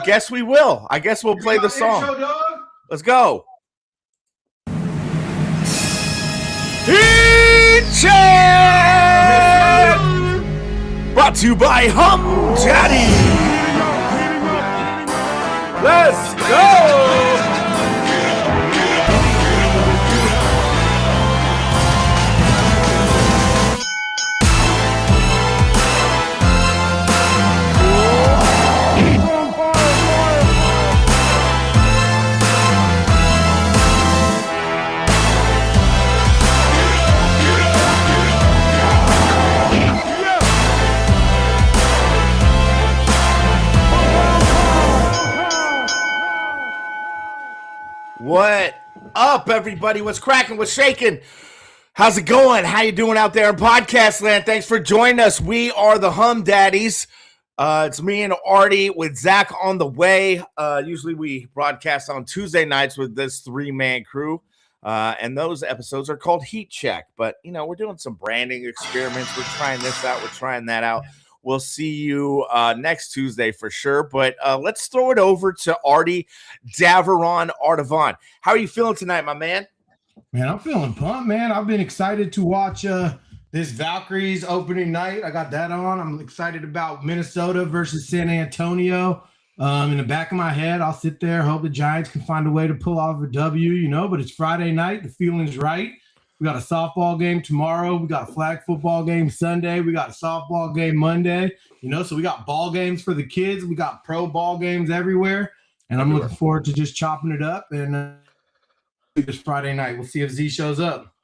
guess we will. I guess we'll play the song. Intro, dog? Let's go. Heat Check! Brought to you by Humm Daddies. Let's go! What up, everybody? What's cracking? What's shaking? How's it going? How you doing out there in podcast land? Thanks for joining us. We are the Humm Daddies. It's me and Artie with Zach on the way. Usually we broadcast on Tuesday nights with this three-man crew, and those episodes are called Heat Check. But, you know, we're doing some branding experiments. We're trying this out. We're trying that out. We'll see you next Tuesday for sure. But let's throw it over to Artie Daveron Artavan. How are you feeling tonight, my man? Man, I'm feeling pumped, man. I've been excited to watch this Valkyries opening night. I got that on. I'm excited about Minnesota versus San Antonio. In the back of my head, I'll sit there, hope the Giants can find a way to pull off a W, you know, but it's Friday night. The feeling's right. We got a softball game tomorrow. We got a flag football game Sunday. We got a softball game Monday. You know, so we got ball games for the kids. We got pro ball games everywhere. And I'm looking forward to just chopping it up. And this Friday night, we'll see if Z shows up.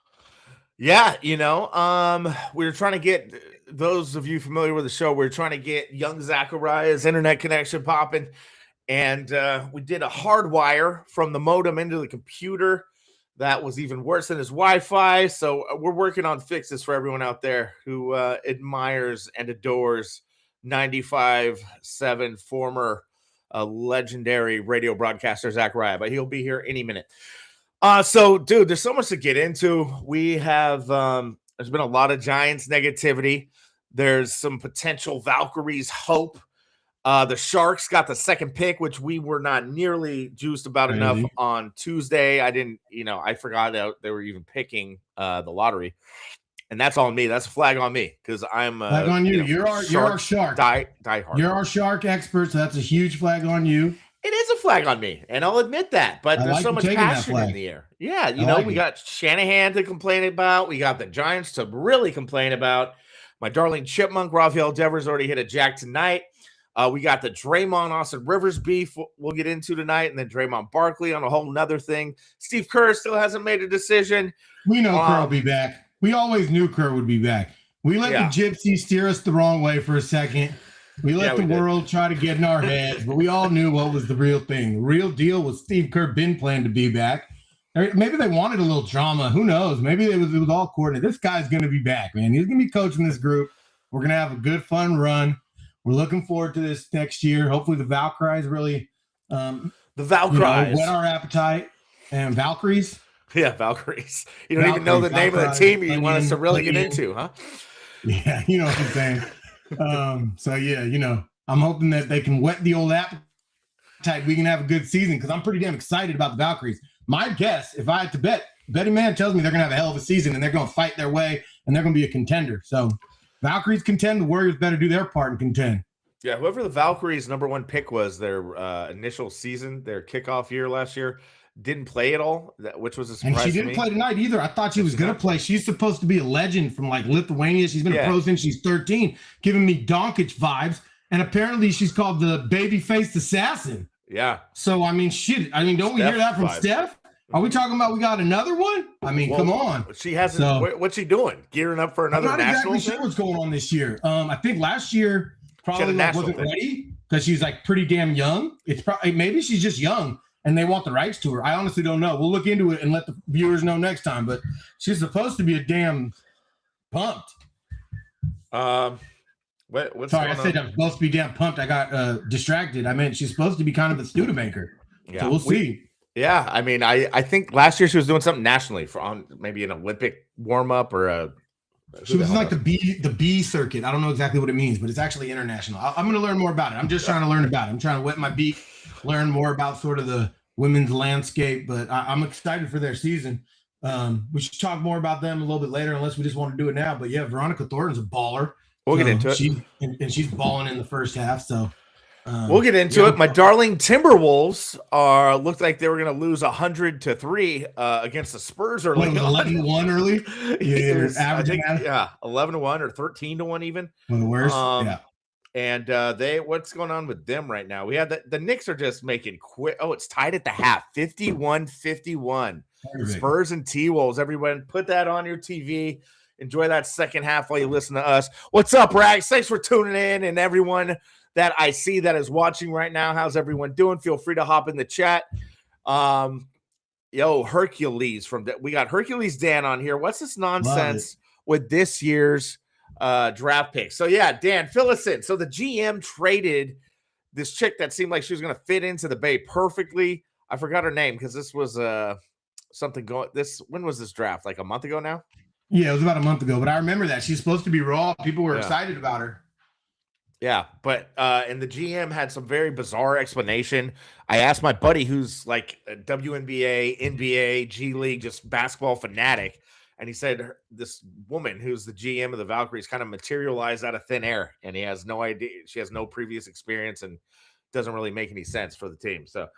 Yeah, you know, we were trying to get those of you familiar with the show. We were trying to get young Zachariah's internet connection popping. And we did a hard wire from the modem into the computer. That was even worse than his Wi-Fi. So we're working on fixes for everyone out there who admires and adores 95.7 former legendary radio broadcaster Zachariah. But he'll be here any minute. So, dude, there's so much to get into. We have there's been a lot of Giants negativity. There's some potential Valkyries hope. The Sharks got the second pick, which we were not nearly juiced about enough on Tuesday. I forgot that they were even picking the lottery, and that's on me. That's a flag on me because I'm flag on you. You're our shark. Die hard. You're our shark expert, so that's a huge flag on you. It is a flag on me, and I'll admit that. But there's so much passion in the air. Yeah, we got Shanahan to complain about. We got the Giants to really complain about. My darling chipmunk Rafael Devers already hit a jack tonight. We got the Draymond Austin Rivers beef we'll get into tonight, and then Draymond Barkley on a whole nother thing. Steve Kerr still hasn't made a decision. We know Kerr will be back. We always knew Kerr would be back. We let the gypsy steer us the wrong way for a second. We let the world try to get in our heads, but we all knew what was the real thing. The real deal was Steve Kerr been planned to be back. Maybe they wanted a little drama. Who knows? Maybe it was all coordinated. This guy's going to be back, man. He's going to be coaching this group. We're going to have a good, fun run. We're looking forward to this next year. Hopefully the Valkyries really whet our appetite. And Valkyries? Yeah, Valkyries. You don't even know the name of the team you want us to really get into, huh? Yeah, you know what I'm saying. I'm hoping that they can whet the old appetite. We can have a good season because I'm pretty damn excited about the Valkyries. My guess, if I had to bet, betting man tells me they're going to have a hell of a season and they're going to fight their way and they're going to be a contender. So Valkyries contend. The Warriors better do their part and contend. Yeah, whoever the Valkyries' number one pick was, their initial season, their kickoff year last year, didn't play at all, which was a surprise. And she didn't play tonight either. I thought she was going to play. She's supposed to be a legend from like Lithuania. She's been a pro since she's 13, giving me Doncic vibes. And apparently she's called the baby-faced assassin. Yeah. So, don't we hear that from Steph? Are we talking about we got another one? Come on. She hasn't. So, what's she doing? Gearing up for another national? I'm not exactly sure what's going on this year. I think last year probably wasn't ready because she's like pretty damn young. It's probably maybe she's just young and they want the rights to her. I honestly don't know. We'll look into it and let the viewers know next time. But she's supposed to be a damn pumped. What's Sorry, I said I'm supposed to be damn pumped. I got distracted. I meant she's supposed to be kind of a Studebaker. Yeah, so we'll see. Yeah, I think last year she was doing something nationally on maybe an Olympic warm up or She was in like the B circuit. I don't know exactly what it means, but it's actually international. I'm going to learn more about it. I'm just trying to learn about it. I'm trying to wet my beak, learn more about sort of the women's landscape, but I'm excited for their season. We should talk more about them a little bit later, unless we just want to do it now. But yeah, Veronica Thornton's a baller. We'll get into it. She's balling in the first half. So we'll get into it. My darling Timberwolves looked like they were going to lose 100-3 against the Spurs early. 11-1 early. I think 11-1 or 13-1 even. One of the worst. Yeah. And what's going on with them right now? We have the Knicks are just making quick. Oh, it's tied at the half, 51-51. Spurs and T-Wolves. Everyone, put that on your TV. Enjoy that second half while you listen to us. What's up, Rags? Thanks for tuning in, and everyone that I see that is watching right now. How's everyone doing? Feel free to hop in the chat. Hercules we got Hercules Dan on here. What's this nonsense with this year's draft pick? So yeah, Dan, fill us in. So the GM traded this chick that seemed like she was going to fit into the Bay perfectly. I forgot her name because this was something going. When was this draft? Like a month ago now? Yeah, it was about a month ago, but I remember that she's supposed to be raw. People were excited about her. Yeah, but and the GM had some very bizarre explanation. I asked my buddy who's like a WNBA, NBA, G League, just basketball fanatic, and he said this woman who's the GM of the Valkyries kind of materialized out of thin air, and he has no idea. She has no previous experience and doesn't really make any sense for the team. So,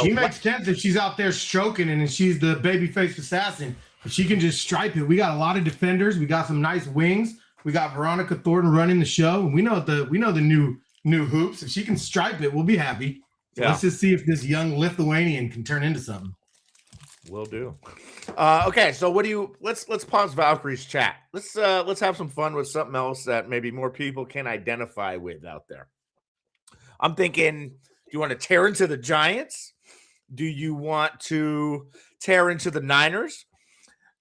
she makes sense if she's out there stroking and she's the babyface assassin. If she can just stripe it, we got a lot of defenders. We got some nice wings. We got Veronica Thornton running the show. We know the new hoops. If she can stripe it, we'll be happy. So let's just see if this young Lithuanian can turn into something. Will do. Okay, so let's pause Valkyrie's chat. Let's have some fun with something else that maybe more people can identify with out there. I'm thinking, do you want to tear into the Giants? Do you want to tear into the Niners?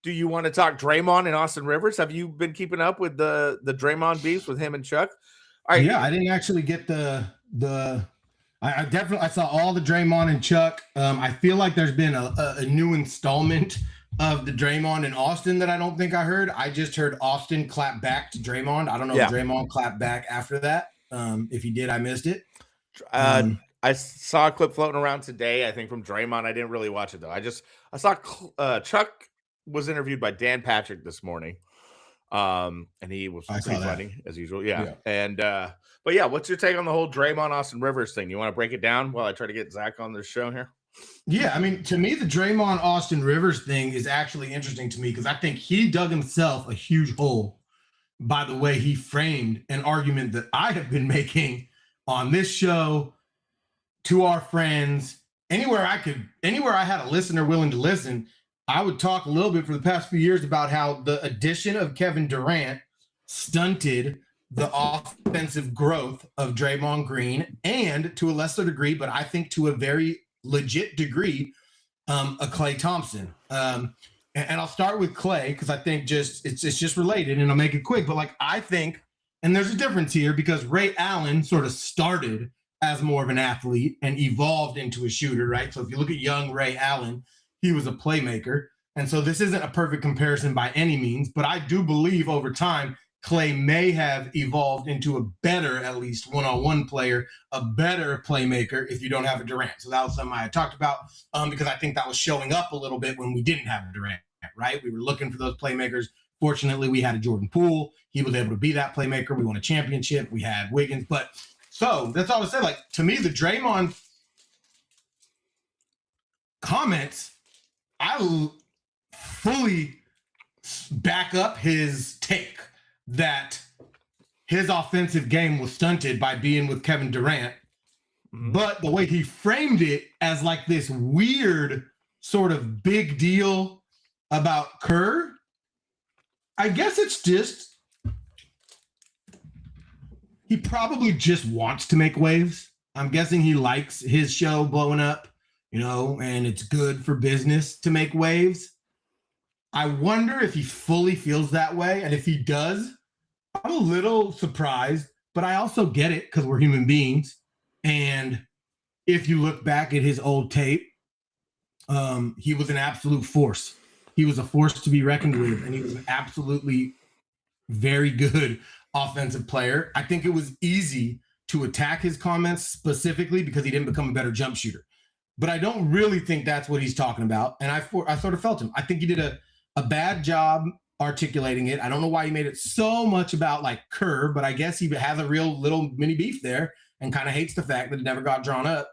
Do you want to talk Draymond and Austin Rivers? Have you been keeping up with the Draymond beefs with him and Chuck? All right. Yeah, I didn't actually get I saw all the Draymond and Chuck. I feel like there's been a new installment of the Draymond and Austin that I don't think I heard. I just heard Austin clap back to Draymond. I don't know if Draymond clapped back after that. If he did, I missed it. I saw a clip floating around today, I think from Draymond. I didn't really watch it though. I saw Chuck was interviewed by Dan Patrick this morning. And he was pretty funny as usual. Yeah. And but yeah, what's your take on the whole Draymond Austin Rivers thing? You want to break it down while I try to get Zach on this show here? Yeah, I mean, to me, the Draymond Austin Rivers thing is actually interesting to me because I think he dug himself a huge hole by the way he framed an argument that I have been making on this show to our friends. Anywhere I had a listener willing to listen, I would talk a little bit for the past few years about how the addition of Kevin Durant stunted the offensive growth of Draymond Green and to a lesser degree, but I think to a very legit degree, a Klay Thompson. And I'll start with Klay because I think it's just related and I'll make it quick. But like I think, and there's a difference here because Ray Allen sort of started as more of an athlete and evolved into a shooter, right? So if you look at young Ray Allen, he was a playmaker. And so this isn't a perfect comparison by any means, but I do believe over time, Klay may have evolved into a better, at least one-on-one player, a better playmaker if you don't have a Durant. So that was something I had talked about because I think that was showing up a little bit when we didn't have a Durant, right? We were looking for those playmakers. Fortunately, we had a Jordan Poole. He was able to be that playmaker. We won a championship. We had Wiggins. But so that's all I said. Like, to me, the Draymond comments, I fully back up his take that his offensive game was stunted by being with Kevin Durant. Mm-hmm. But the way he framed it as like this weird sort of big deal about Kerr, I guess it's just he probably just wants to make waves. I'm guessing he likes his show blowing up, and it's good for business to make waves. I wonder if he fully feels that way. And if he does, I'm a little surprised, but I also get it because we're human beings. And if you look back at his old tape, he was an absolute force he was a force to be reckoned with, and he was an absolutely very good offensive player. I think it was easy to attack his comments specifically because he didn't become a better jump shooter. But I don't really think that's what he's talking about. And I sort of felt him. I think he did a bad job articulating it. I don't know why he made it so much about like Kerr, but I guess he has a real little mini beef there and kind of hates the fact that it never got drawn up.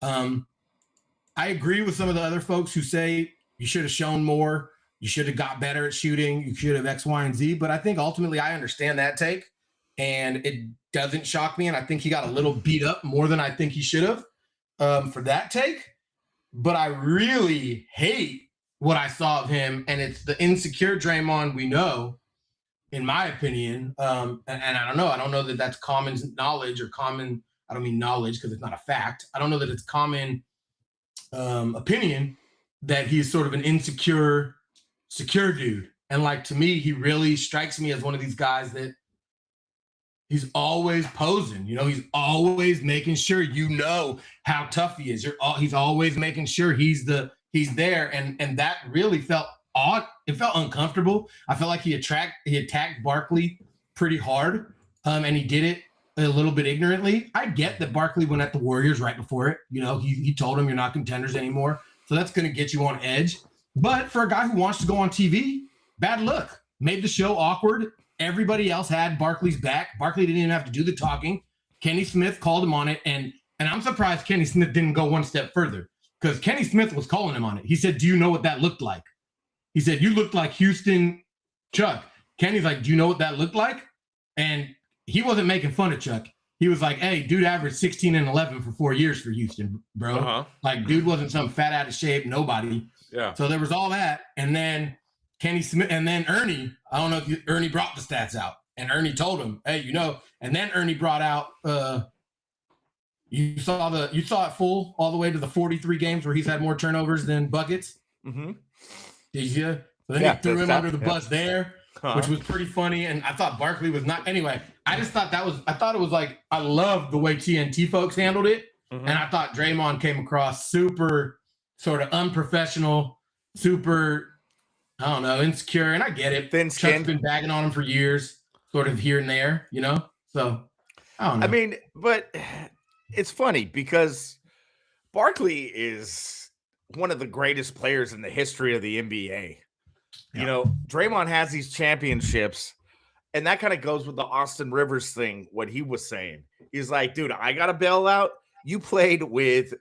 I agree with some of the other folks who say you should have shown more. You should have got better at shooting. You should have X, Y, and Z. But I think ultimately I understand that take, and it doesn't shock me. And I think he got a little beat up more than I think he should have for that take. But I really hate what I saw of him, and it's the insecure Draymond we know, in my opinion. And I don't know. I don't know that that's common knowledge or common. I don't mean knowledge because it's not a fact. I don't know that it's common opinion that he's sort of an insecure, secure dude. And like, to me, he really strikes me as one of these guys that he's always posing. You know, he's always making sure you know how tough he is. He's always making sure he's there. And that really felt odd. It felt uncomfortable. I felt like he attacked Barkley pretty hard. And he did it a little bit ignorantly. I get that Barkley went at the Warriors right before it. You know, he told him you're not contenders anymore. So that's going to get you on edge. But for a guy who wants to go on TV, bad look. Made the show awkward. Everybody else had Barkley's back. Barkley didn't even have to do the talking. Kenny Smith called him on it. And I'm surprised Kenny Smith didn't go one step further, because Kenny Smith was calling him on it. He said, do you know what that looked like? He said, you looked like Houston Chuck. Kenny's like, do you know what that looked like? And he wasn't making fun of Chuck. He was like, hey, dude averaged 16 and 11 for 4 years for Houston, bro. Uh-huh. Like, dude wasn't some fat out of shape, nobody. Yeah. So there was all that. And then Kenny Smith, and then Ernie, I don't know if Ernie brought the stats out. And Ernie told him, hey, you know, and then Ernie brought out, you saw it full all the way to the 43 games where he's had more turnovers than buckets. Mm-hmm. Did you? So then he threw him under the bus there, which was pretty funny. And I thought Barkley was not. Anyway, I just thought it was like, I loved the way TNT folks handled it. Mm-hmm. And I thought Draymond came across super sort of unprofessional, super, I don't know, insecure. And I get it. Thin-skinned. Chuck's been bagging on him for years, sort of here and there, you know? So, I don't know. I mean, but it's funny because Barkley is one of the greatest players in the history of the NBA. Yeah. You know, Draymond has these championships, and that kind of goes with the Austin Rivers thing, what he was saying. He's like, dude, I got to bail out. You played with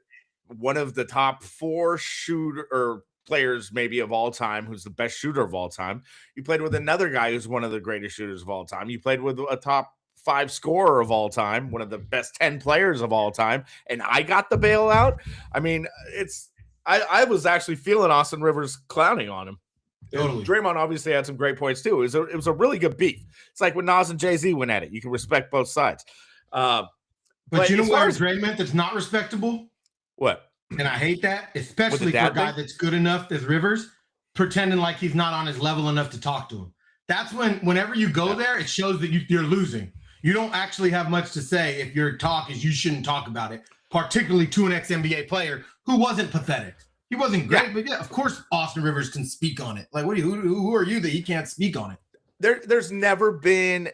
one of the top 4 shooter players maybe of all time, who's the best shooter of all time. You played with another guy who's one of the greatest shooters of all time. You played with a top 5 scorer of all time, one of the best 10 players of all time, and I got the bailout. I mean, I was actually feeling Austin Rivers clowning on him. Totally. Draymond obviously had some great points too. It was a really good beef. It's like when Nas and Jay-Z went at it. You can respect both sides. But you know what Draymond that's not respectable? What? And I hate that, especially for a guy that's good enough as Rivers, pretending like he's not on his level enough to talk to him. That's whenever you go there, it shows that you're losing. You don't actually have much to say if your talk is you shouldn't talk about it, particularly to an ex-NBA player who wasn't pathetic. He wasn't great, but yeah, of course Austin Rivers can speak on it. Like, who are you that he can't speak on it? There's never been.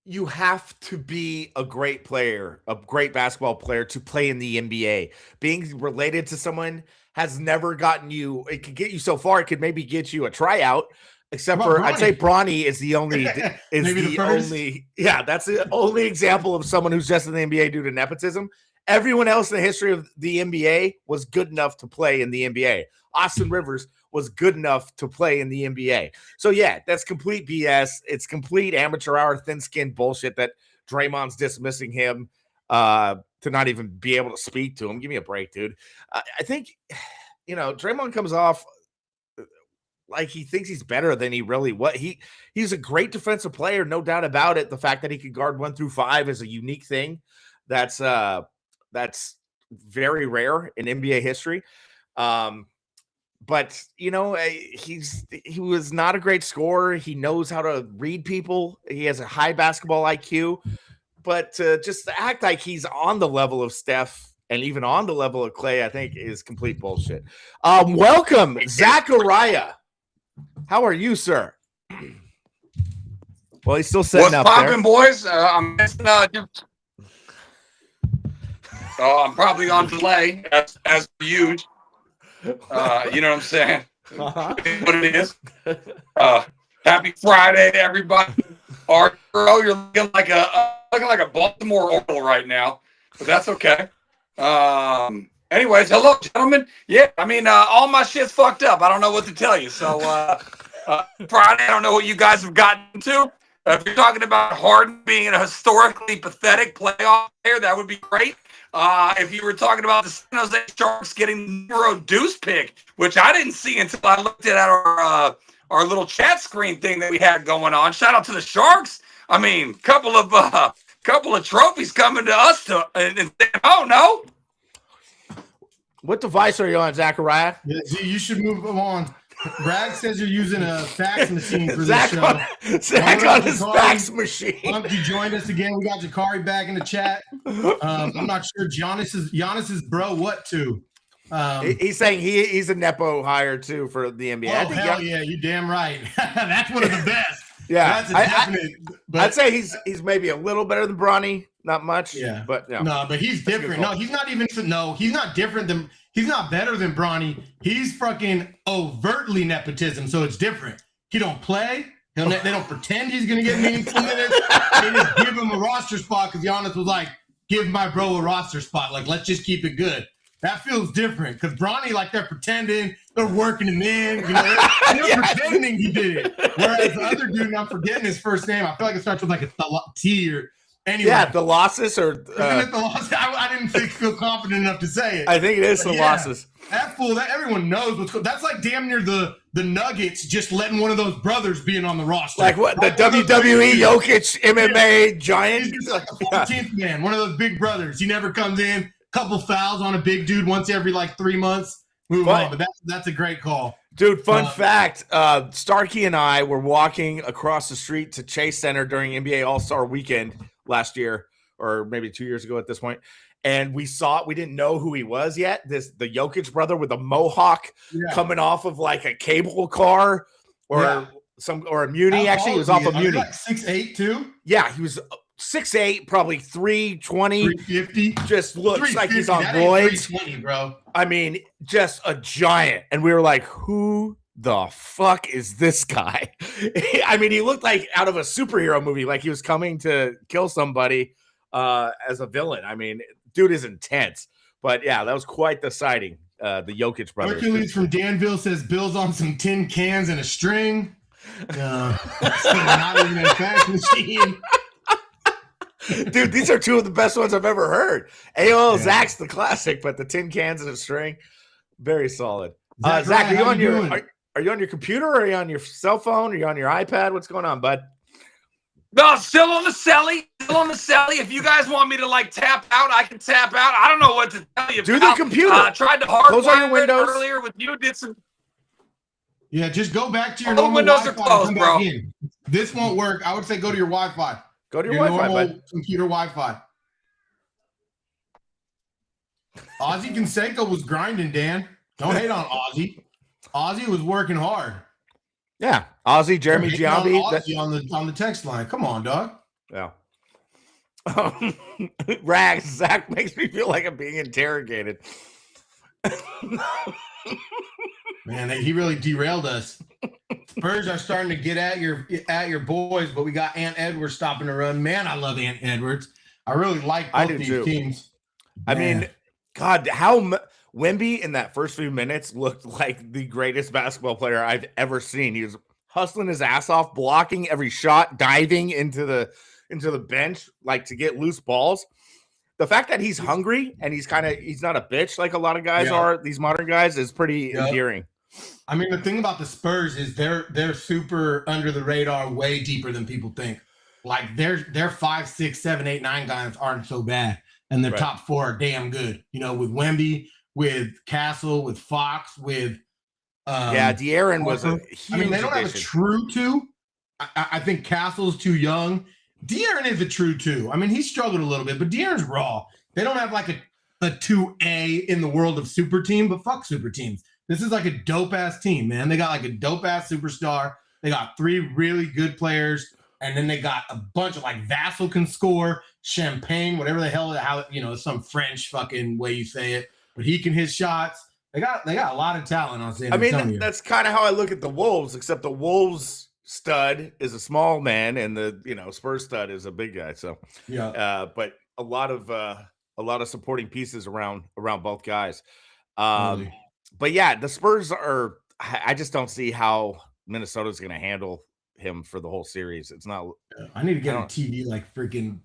You have to be a great player, a great basketball player to play in the NBA. Being related to someone has never gotten you. It could get you so far. It could maybe get you a tryout. Except for, Bronny. I'd say Bronny is the only, that's the only example of someone who's just in the NBA due to nepotism. Everyone else in the history of the NBA was good enough to play in the NBA. Austin Rivers was good enough to play in the NBA. So yeah, that's complete BS. It's complete amateur hour, thin-skinned bullshit that Draymond's dismissing him to not even be able to speak to him. Give me a break, dude. I think, you know, Draymond comes off like he thinks he's better than he really was. He's a great defensive player, no doubt about it. The fact that he could guard 1 through 5 is a unique thing. That's very rare in NBA history. But you know, he was not a great scorer. He knows how to read people. He has a high basketball IQ. But just to act like he's on the level of Steph and even on the level of Clay, I think is complete bullshit. Welcome, Zachariah. How are you, sir? Well, he's still setting What's up popping, there. boys? I'm missing, I'm probably on delay as usual. You know what I'm saying? Uh-huh. What it is. Happy Friday to everybody. Art, bro, you're looking like a Baltimore Oracle right now, but that's okay. Anyways, hello, gentlemen. Yeah, I mean, all my shit's fucked up. I don't know what to tell you. So Friday, I don't know what you guys have gotten to. If you're talking about Harden being a historically pathetic playoff player, that would be great. If you were talking about the San Jose Sharks getting the deuce pick, which I didn't see until I looked at our little chat screen thing that we had going on. Shout out to the Sharks. I mean, couple of trophies coming to us and oh no. What device are you on, Zachariah? Yeah, you should move on. Brad says you're using a fax machine for Zach this show. Zach on his fax machine. You joined us again. We got Jakari back in the chat. I'm not sure Giannis's bro what to. He's saying he's a Nepo hire too for the NBA. Oh, hell yeah, you damn right. That's one of the best. Yeah, that's a definite. I'd say he's maybe a little better than Bronny, not much. Yeah, but no, but he's different. No, he's not even. No, he's not different than. He's not better than Bronny. He's fucking overtly nepotism, so it's different. He don't play. They don't pretend he's gonna get meaningful minutes. They just give him a roster spot because Giannis was like, "Give my bro a roster spot. Like, let's just keep it good." That feels different because Bronny, like, they're pretending, they're working him in. You know, they're pretending he did it. Whereas the other dude, I'm forgetting his first name. I feel like it starts with like a T or anyway. Yeah, the losses or isn't it the losses? I didn't feel confident enough to say it. I think it is the losses. That fool, that everyone knows what's going. That's like damn near the Nuggets just letting one of those brothers being on the roster. Like what? The WWE Jokic MMA giant? He's just like the 14th man, one of those big brothers. He never comes in. Couple fouls on a big dude once every like 3 months. Move on, but that's a great call, dude. Fun fact: Starkey and I were walking across the street to Chase Center during NBA All-Star Weekend last year, or maybe 2 years ago at this point, and we didn't know who he was yet. The Jokic brother with a mohawk coming off of like a cable car or a Muni. Actually, he was off a Muni. Like 6'8" too. Yeah, he was 6'8", probably 320. 350. Just looks like he's on roids. 320, bro. I mean, just a giant. And we were like, who the fuck is this guy? I mean, he looked like out of a superhero movie, like he was coming to kill somebody as a villain. I mean, dude is intense. But yeah, that was quite the sighting. The Jokic brothers. Hercules from Danville says Bill's on some tin cans and a string. Not even a fax machine. Dude, these are two of the best ones I've ever heard. AOL Zach's the classic, but the tin cans and a string, very solid. Zach, are you on your computer or are you on your cell phone? Are you on your iPad? What's going on, bud? No, still on the celly. Still on the celly. If you guys want me to like tap out, I can tap out. I don't know what to tell you. Do the computer. Tried to close all your hardwire windows earlier with you. Did some. Yeah, just go back to your normal windows Wi-Fi are closed, bro. This won't work. I would say go to your Wi-Fi. Go to your Wi-Fi, bud. Computer Wi-Fi. Ozzy Canseco was grinding, Dan. Don't hate on Ozzy. Ozzy was working hard. Yeah, Ozzy, Jeremy Giambi. Ozzy on the text line. Come on, dog. Yeah. Rags, Zach makes me feel like I'm being interrogated. Man, he really derailed us. Spurs are starting to get at your boys, but we got Ant Edwards stopping the run. Man, I love Ant Edwards. I really like both these teams. I mean, God, how Wemby in that first few minutes looked like the greatest basketball player I've ever seen. He was hustling his ass off, blocking every shot, diving into the bench like to get loose balls. The fact that he's hungry and he's not a bitch like a lot of guys are, these modern guys, is pretty endearing. I mean, the thing about the Spurs is they're super under the radar, way deeper than people think. Like their 5, 6, 7, 8, 9 guys aren't so bad, and their top 4 are damn good. You know, with Wemby, with Castle, with Fox, with De'Aaron was a huge I mean, they don't have a true 2. I think Castle's too young. De'Aaron is a true 2. I mean, he struggled a little bit, but De'Aaron's raw. They don't have like a 2A in the world of super team, but fuck super teams. This is like a dope ass team, man. They got like a dope ass superstar. They got 3 really good players, and then they got a bunch of like Vassell can score, Champagne, whatever the hell, some French fucking way you say it, but he can hit shots. They got a lot of talent on San Antonio. I mean, that's kind of how I look at the Wolves, except the Wolves stud is a small man, and the Spurs stud is a big guy. So yeah, but a lot of supporting pieces around both guys. Really. But yeah, the Spurs are. I just don't see how Minnesota's going to handle him for the whole series. It's not. I need to get a TV like freaking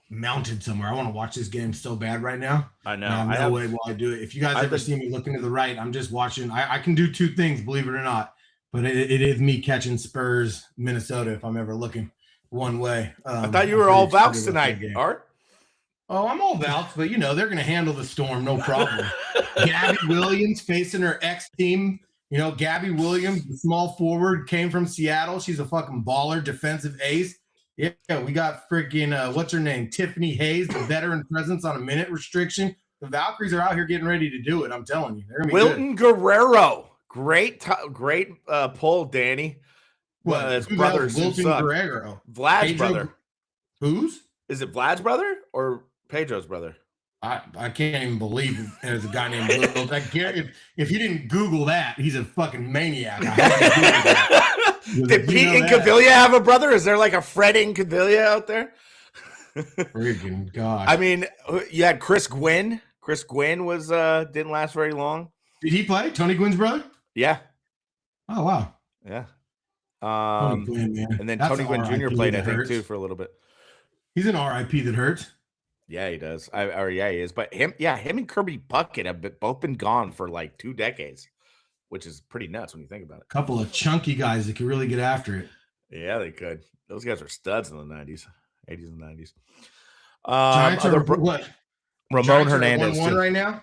mounted somewhere. I want to watch this game so bad right now. I know. I have no way while I do it. If you guys ever see me looking to the right, I'm just watching. I can do 2 things, believe it or not. But it is me catching Spurs, Minnesota, if I'm ever looking one way. I thought you were all vouched tonight, Art. Oh, I'm all vouched, but they're going to handle the storm, no problem. Gabby Williams facing her ex-team. Gabby Williams, the small forward, came from Seattle. She's a fucking baller, defensive ace. Yeah, we got freaking, what's her name? Tiffany Hayes, the veteran presence on a minute restriction. The Valkyries are out here getting ready to do it. I'm telling you. They're gonna be Wilton good. Guerrero. Great pull, Danny. His brother, Wilton Guerrero. Vlad's brother. Whose? Is it Vlad's brother or Pedro's brother? I can't even believe there's a guy named Will. If you didn't Google that, he's a fucking maniac. Did Pete Incaviglia have a brother? Is there like a Fred Incaviglia out there? Freaking God. I mean, you had Chris Gwynn. Chris Gwynn was didn't last very long. Did he play? Tony Gwynn's brother? Yeah. Oh, wow. Yeah. Tony Gwynn, man. And then That's Tony Gwynn Jr. played, I think, too, for a little bit. He's an RIP that hurts. Yeah, he does. He is. But him and Kirby Puckett have both been gone for like 2 decades, which is pretty nuts when you think about it. A couple of chunky guys that can really get after it. Yeah, they could. Those guys were studs in the 90s, 80s and 90s. Giants are what? Ramon Giants Hernandez. Are 1-1 right now?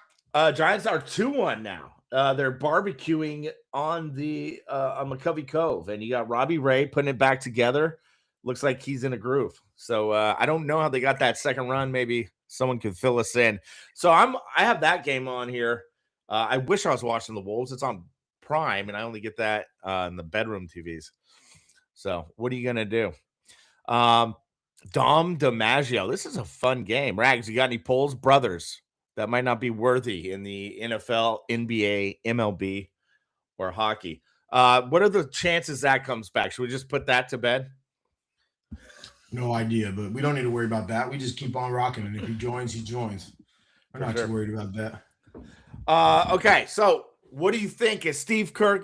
Giants are 2-1 now. They're barbecuing on McCovey Cove, and you got Robbie Ray putting it back together. Looks like he's in a groove. So I don't know how they got that second run. Maybe someone could fill us in. So I have that game on here. I wish I was watching the Wolves. It's on Prime, and I only get that in the bedroom TVs. So what are you gonna do? Dom DiMaggio. This is a fun game. Rags, you got any polls? Brothers that might not be worthy in the NFL, NBA, MLB, or hockey. What are the chances that comes back? Should we just put that to bed? No idea, but we don't need to worry about that. We just keep on rocking, and if he joins, he joins. We're not too worried about that. Okay, so what do you think? Is Steve Kerr?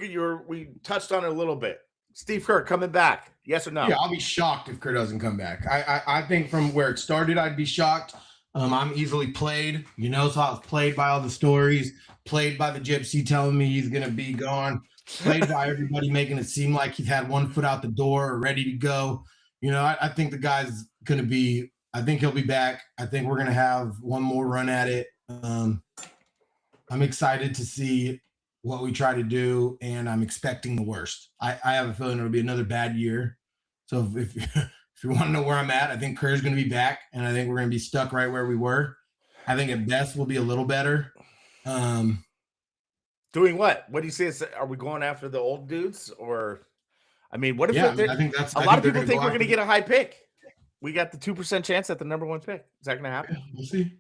We touched on it a little bit. Steve Kerr coming back? Yes or no? Yeah, I'll be shocked if Kerr doesn't come back. I think from where it started, I'd be shocked. I'm easily played, so I was played by all the stories, played by the gypsy telling me he's gonna be gone, played by everybody making it seem like he's had one foot out the door or ready to go. I think the guy's going to be – I think he'll be back. I think we're going to have one more run at it. I'm excited to see what we try to do, and I'm expecting the worst. I have a feeling it'll be another bad year. So if you want to know where I'm at, I think Kerr's going to be back, and I think we're going to be stuck right where we were. I think at best we'll be a little better. Doing what? What do you say? Are we going after the old dudes or – I mean, what if I think that's a lot of people think we're going to get a high pick? We got the 2% chance at the number 1 pick. Is that going to happen? Yeah, we'll see.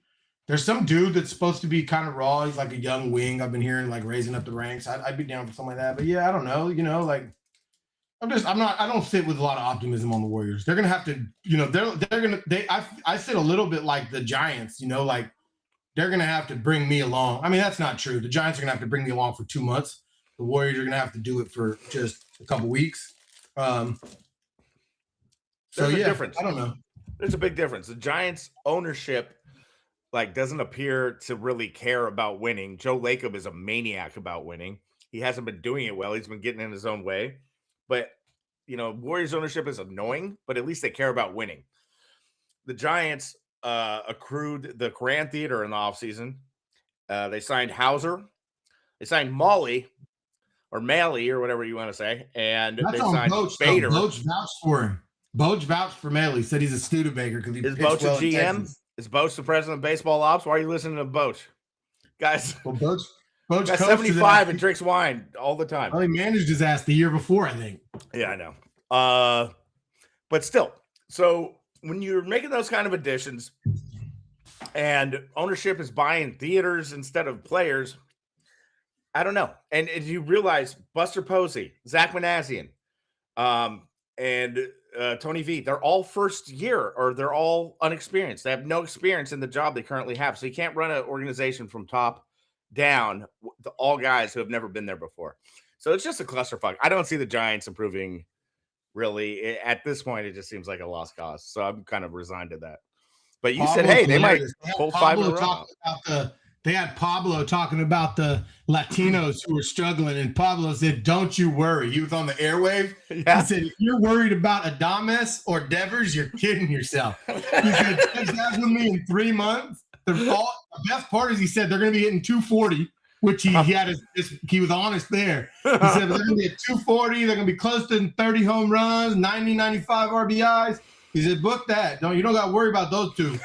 There's some dude that's supposed to be kind of raw. He's like a young wing. I've been hearing like raising up the ranks. I'd be down for something like that. But yeah, I don't know. I don't sit with a lot of optimism on the Warriors. They're going to have to, I sit a little bit like the Giants, like they're going to have to bring me along. I mean, that's not true. The Giants are going to have to bring me along for 2 months. The Warriors are going to have to do it for just a couple weeks. There's a difference. I don't know. There's a big difference. The Giants ownership doesn't appear to really care about winning. Joe Lacob is a maniac about winning. He hasn't been doing it well. He's been getting in his own way. But, Warriors ownership is annoying, but at least they care about winning. The Giants accrued the Grand Theater in the offseason. They signed Hauser. They signed Molly. Or Maley, or whatever you want to say, and that's they signed Bader. Boach vouched for him. Boach vouched for Maley. Said he's a Studebaker because he is Boach a GM? Is Boach the president of baseball ops? Why are you listening to Boach, guys? Well, Coach Got coached 75 and drinks wine all the time. Well, he managed his ass the year before, I think. Yeah, I know. But still, so when you're making those kind of additions and ownership is buying theaters instead of players, I don't know. And you realize Buster Posey, Zach Manassian, and Tony V, they're all first year or they're all unexperienced. They have no experience in the job they currently have. So you can't run an organization from top down, all guys who have never been there before. So it's just a clusterfuck. I don't see the Giants improving really. At this point, it just seems like a lost cause. So I'm kind of resigned to that. But you said, hey, they might pull 5 in a row. They had Pablo talking about the Latinos who were struggling, and Pablo said, "Don't you worry." He was on the airwave. Yeah. He said, "If you're worried about Adames or Devers, you're kidding yourself." He said, "That's with me in 3 months." The best part is he said they're going to be hitting 240, which he had he was honest there. He said they're going to be at 240. They're going to be close to 30 home runs, 90, 95 RBIs. He said, "Book that. You don't got to worry about those two."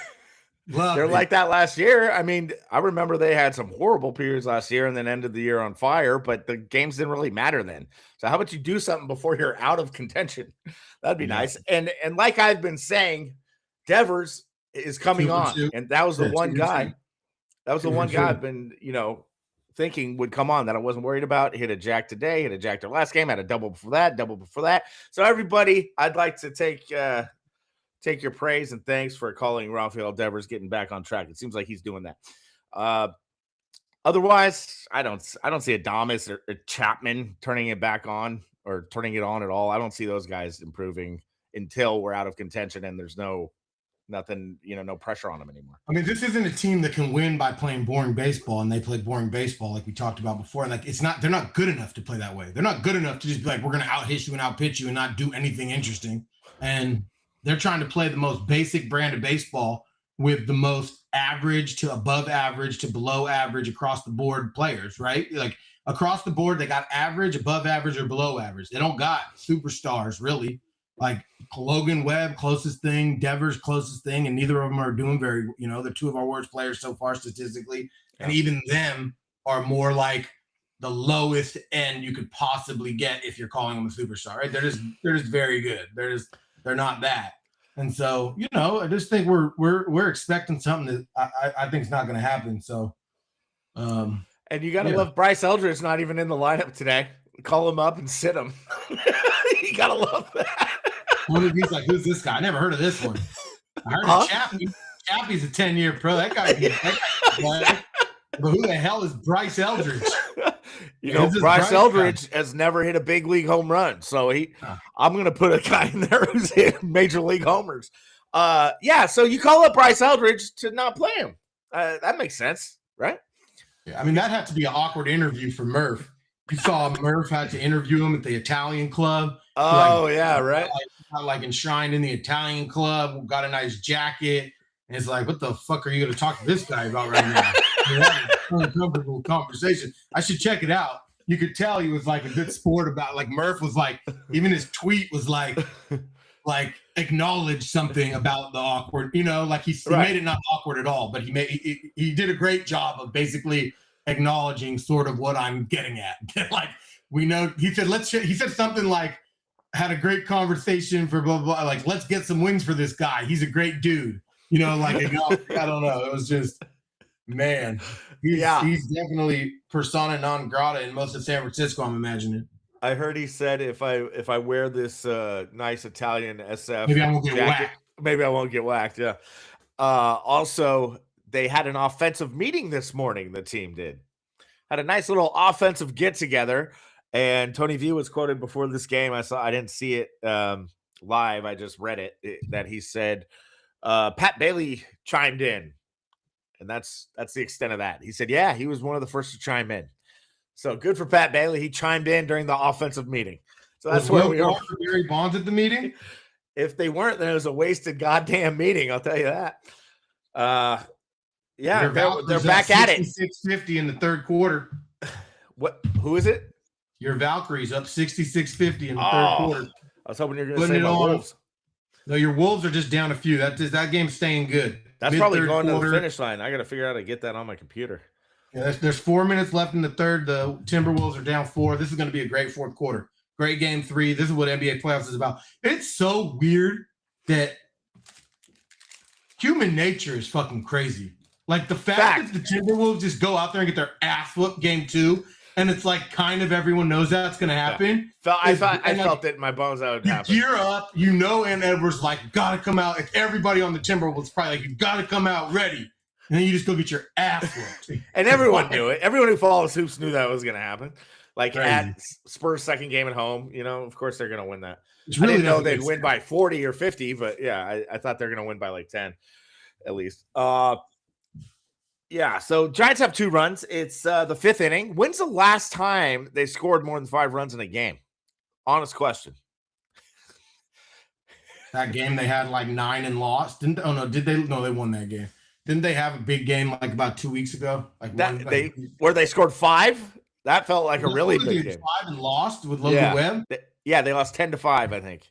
They're like that last year. I mean, I remember they had some horrible periods last year and then ended the year on fire, but the games didn't really matter then. So how about you do something before you're out of contention? That'd be nice. And like I've been saying, Devers is coming on, and that was the one guy. That was the one guy I've been, thinking would come on that I wasn't worried about. Hit a jack today, hit a jack their last game, had a double before that. So everybody, I'd like to take your praise and thanks for calling Rafael Devers getting back on track. It seems like he's doing that. Otherwise, I don't see Adames or Chapman turning it back on or turning it on at all. I don't see those guys improving until we're out of contention and there's nothing, no pressure on them anymore. I mean, this isn't a team that can win by playing boring baseball, and they play boring baseball like we talked about before. And they're not good enough to play that way. They're not good enough to just be like, we're going to out-hit you and out-pitch you and not do anything interesting. And they're trying to play the most basic brand of baseball with the most average to above average to below average across the board players, right? Like across the board, they got average, above average, or below average. They don't got superstars, really. Like Logan Webb, closest thing, Devers, closest thing, and neither of them are doing very, they're two of our worst players so far statistically. Yeah. And even them are more like the lowest end you could possibly get if you're calling them a superstar, right? They're just very good. They're not that. And so, I just think we're expecting something that I think is not going to happen. So, and you got to love Bryce Eldridge not even in the lineup today. Call him up and sit him. You got to love that. What if he's like, who's this guy? I never heard of this one. I heard of Chappie. Chappie's a 10-year pro. That guy. But who the hell is Bryce Eldridge? Bryce Eldridge has never hit a big league home run. So I'm going to put a guy in there who's hit major league homers. So you call up Bryce Eldridge to not play him. That makes sense, right? Yeah, I mean, that had to be an awkward interview for Murph. You saw Murph had to interview him at the Italian club. Oh, yeah, right. Like enshrined in the Italian club, got a nice jacket. And it's like, what the fuck are you going to talk to this guy about right now? Uncomfortable conversation. I should check it out. You could tell he was like a good sport about, like Murph was like, even his tweet was like acknowledge something about the awkward, he made it not awkward at all, but he did a great job of basically acknowledging sort of what I'm getting at. Like, we know, he said something like, had a great conversation for blah, blah, blah. Like, let's get some wings for this guy. He's a great dude. I don't know. It was just, man, he's definitely persona non grata in most of San Francisco, I'm imagining. I heard he said if I wear this nice Italian SF maybe I won't get whacked. Maybe I won't get whacked. Yeah. Also, they had an offensive meeting this morning. The team had a nice little offensive get together, and Tony V was quoted before this game. I didn't see it live. I just read it that he said Pat Bailey chimed in, and that's the extent of that. He said, yeah, he was one of the first to chime in. So good for Pat Bailey. He chimed in during the offensive meeting. So that's where we are. Barry Bonds at the meeting? If they weren't, then it was a wasted goddamn meeting. I'll tell you that. They're back at it. 66-50 in the third quarter. What? Who is it? Your Valkyries up 66-50 in the third quarter. I was hoping you were going to say my Wolves. No, your Wolves are just down a few. That game's staying good. That's probably going to the finish line. I got to figure out how to get that on my computer. Yeah, there's 4 minutes left in the third. The Timberwolves are down 4. This is going to be a great fourth quarter. Great game 3. This is what NBA playoffs is about. It's so weird that human nature is fucking crazy. Like the fact that the Timberwolves just go out there and get their ass whooped game 2, and it's like kind of everyone knows that's going to happen. Yeah. I felt it in my bones that would happen. Gear up, and Edwards like, got to come out. Like everybody on the Timberwolves probably like, you got to come out ready. And then you just go get your ass whooped. And everyone knew it. Everyone who follows hoops knew that was going to happen. Like Crazy. At Spurs' second game at home, of course they're going to win that. Really I didn't know they'd win by 40 or 50, but yeah, I thought they're going to win by like 10 at least. Yeah, so Giants have 2 runs. It's the 5th inning. When's the last time they scored more than 5 runs in a game? Honest question. That game they had like 9 and lost. Did they? No, they won that game. Didn't they have a big game like about 2 weeks ago? Where they scored 5? That felt like a really big game. 5 and lost with Logan Webb. They lost 10-5, I think.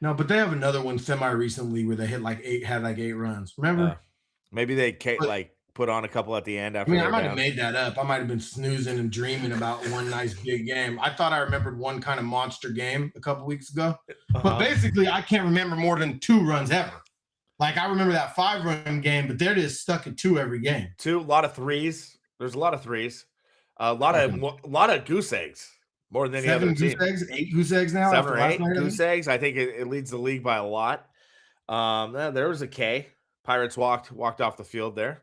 No, but they have another one semi-recently where they had like 8 runs. Remember? Maybe they put on a couple at the end. After I might have made that up. I might have been snoozing and dreaming about one nice big game. I thought I remembered one kind of monster game a couple weeks ago. But basically, I can't remember more than 2 runs ever. Like, I remember that 5-run game, but they're just stuck at 2 every game. 2, a lot of threes. There's a lot of threes. A lot of goose eggs. More than any other team. 8 goose eggs now. 7 or 8 goose eggs. I think it leads the league by a lot. There was a K. Pirates walked off the field there.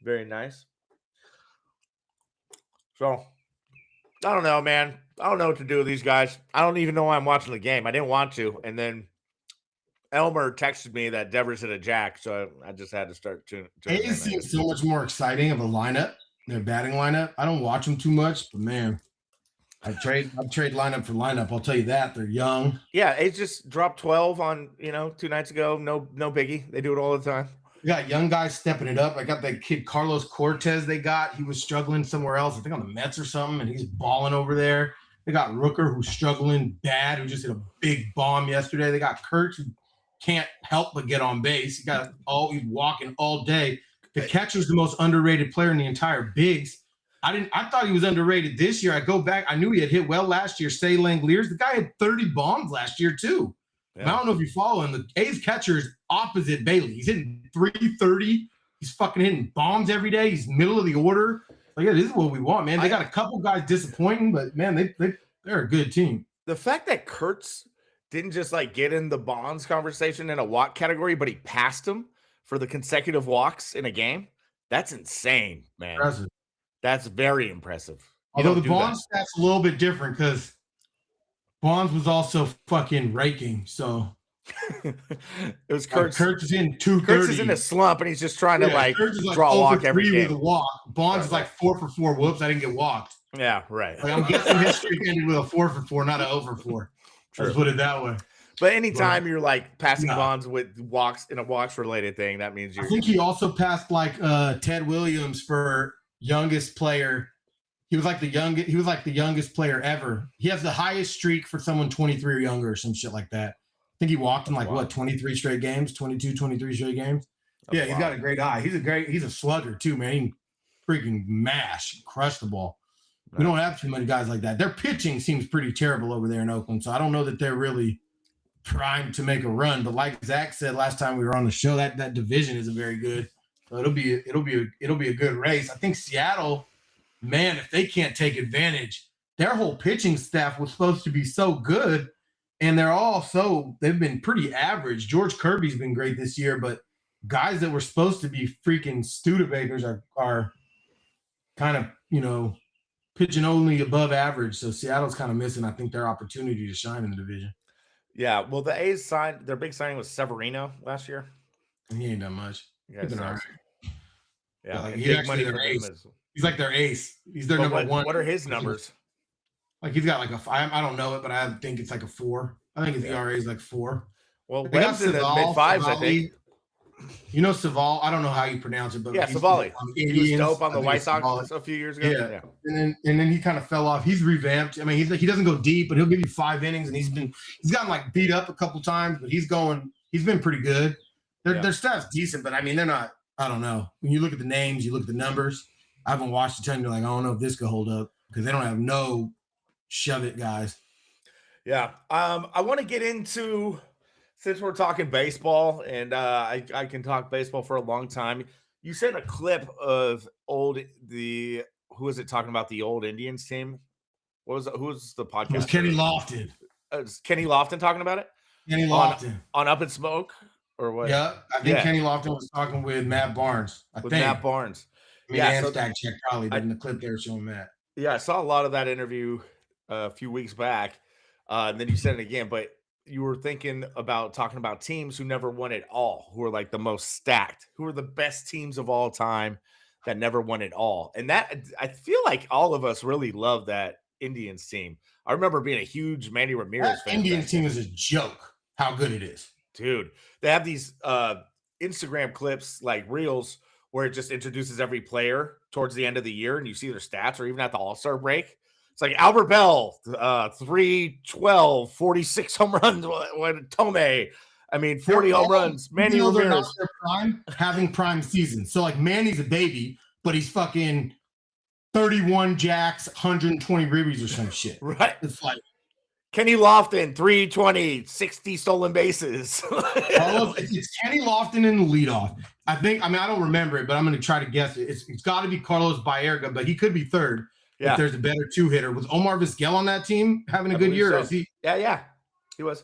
Very nice. So, I don't know, man. I don't know what to do with these guys. I don't even know why I'm watching the game. I didn't want to. And then Elmer texted me that Devers hit a jack, so I just had to start tuning. It seems so much more exciting of a lineup, their batting lineup. I don't watch them too much, but man, I'd trade lineup for lineup. I'll tell you that. They're young. Yeah, A's just dropped 12 on 2 nights ago. No biggie. They do it all the time. We got young guys stepping it up. I got that kid Carlos Cortez they got. He was struggling somewhere else, I think on the Mets or something, and he's balling over there. They got Rooker, who's struggling bad, who just hit a big bomb yesterday. They got Kurtz, who can't help but get on base. He's walking all day. The catcher's the most underrated player in the entire bigs. I thought he was underrated this year. I go back. I knew he had hit well last year. Say Langoliers. The guy had 30 bombs last year too. Yeah. I don't know if you follow him. The A's catcher is opposite Bailey. He's hitting 330. He's fucking hitting bombs every day. He's middle of the order. Like, yeah, this is what we want, man. They got a couple guys disappointing, but man, they're a good team. The fact that Kurtz didn't just get in the Bonds conversation in a walk category, but he passed him for the consecutive walks in a game. That's insane, man. Impressive. That's very impressive. Although the Bonds stats a little bit different because Bonds was also fucking raking. So it was Kurtz. Kurtz is in 230. Kurtz is in a slump, and he's just trying to draw a walk every game. With a walk. Bonds is 4 for 4. Whoops, I didn't get walked. Yeah, right. I'm guessing his streak ended with a 4 for 4, not an 0 for 4. Let's put it that way. But anytime you're passing Bonds with walks in a walks related thing, that means you're. I think he also passed Ted Williams for youngest player. He was the youngest player ever. He has the highest streak for someone 23 or younger or some shit like that. I think he walked in 23 straight games, 23 straight games. Yeah, he's got a great eye. He's a slugger too, man. He can freaking crush the ball. We don't have too many guys like that. Their pitching seems pretty terrible over there in Oakland, so I don't know that they're really primed to make a run. But like Zach said last time we were on the show, that division isn't very good. So it'll be a good race. I think Seattle, man, if they can't take advantage, their whole pitching staff was supposed to be so good, and they've been pretty average. George Kirby's been great this year, but guys that were supposed to be freaking Studebakers are kind of, pitching only above average. So Seattle's kind of missing, I think, their opportunity to shine in the division. Yeah, well, the A's signed their big signing was Severino last year. And he ain't done much. Yeah, he's actually their ace. He's like their ace. He's their number one. What are his numbers? He's got I don't know it, but I think it's a 4. I think his ERA is 4. Well, Webb's in the mid-5s, I think. Savali, I don't know how you pronounce it, but Savali. He was dope on the White Sox a few years ago. Yeah. And then he kind of fell off. He's revamped. I mean, he doesn't go deep, but he'll give you 5 innings, and he's gotten beat up a couple times, but he's been pretty good. Their staff's decent, but I mean, they're not. I don't know. When you look at the names, you look at the numbers. I haven't watched a ton. You're like, I don't know if this could hold up because they don't have no shove it guys. Yeah. I want to get into, since we're talking baseball, and I can talk baseball for a long time. You sent a clip of who was it talking about the old Indians team? Who was the podcast? It was Kenny Lofton. Is Kenny Lofton talking about it? Kenny Lofton. On Up in Smoke? Or what? Yeah, I think Kenny Lofton was talking with Matt Barnes. Matt Barnes. I mean, Stack check probably, but in the clip they were showing Matt. Yeah, I saw a lot of that interview a few weeks back. And then you said it again, but you were talking about teams who never won it all, who are like the most stacked, who are the best teams of all time that never won it all. And that, I feel like all of us really love that Indians team. I remember being a huge Manny Ramirez fan. Indians team is a joke how good it is. Dude, they have these Instagram clips, like reels, where it just introduces every player towards the end of the year and you see their stats, or even at the All-Star break. It's like Albert Bell, 312, 46 home runs. Tomei, 40 home runs. Manny Ramirez. Having prime season. So like Manny's a baby, but he's fucking 31 jacks, 120 ribbies or some shit. Right. It's like Kenny Lofton, 320, 60 stolen bases. It's Kenny Lofton in the leadoff. I don't remember it, but I'm going to try to guess it. It's got to be Carlos Baerga, but he could be third. Yeah. If there's a better two-hitter. Was Omar Vizquel on that team having a good year? So. Is he? Yeah, he was.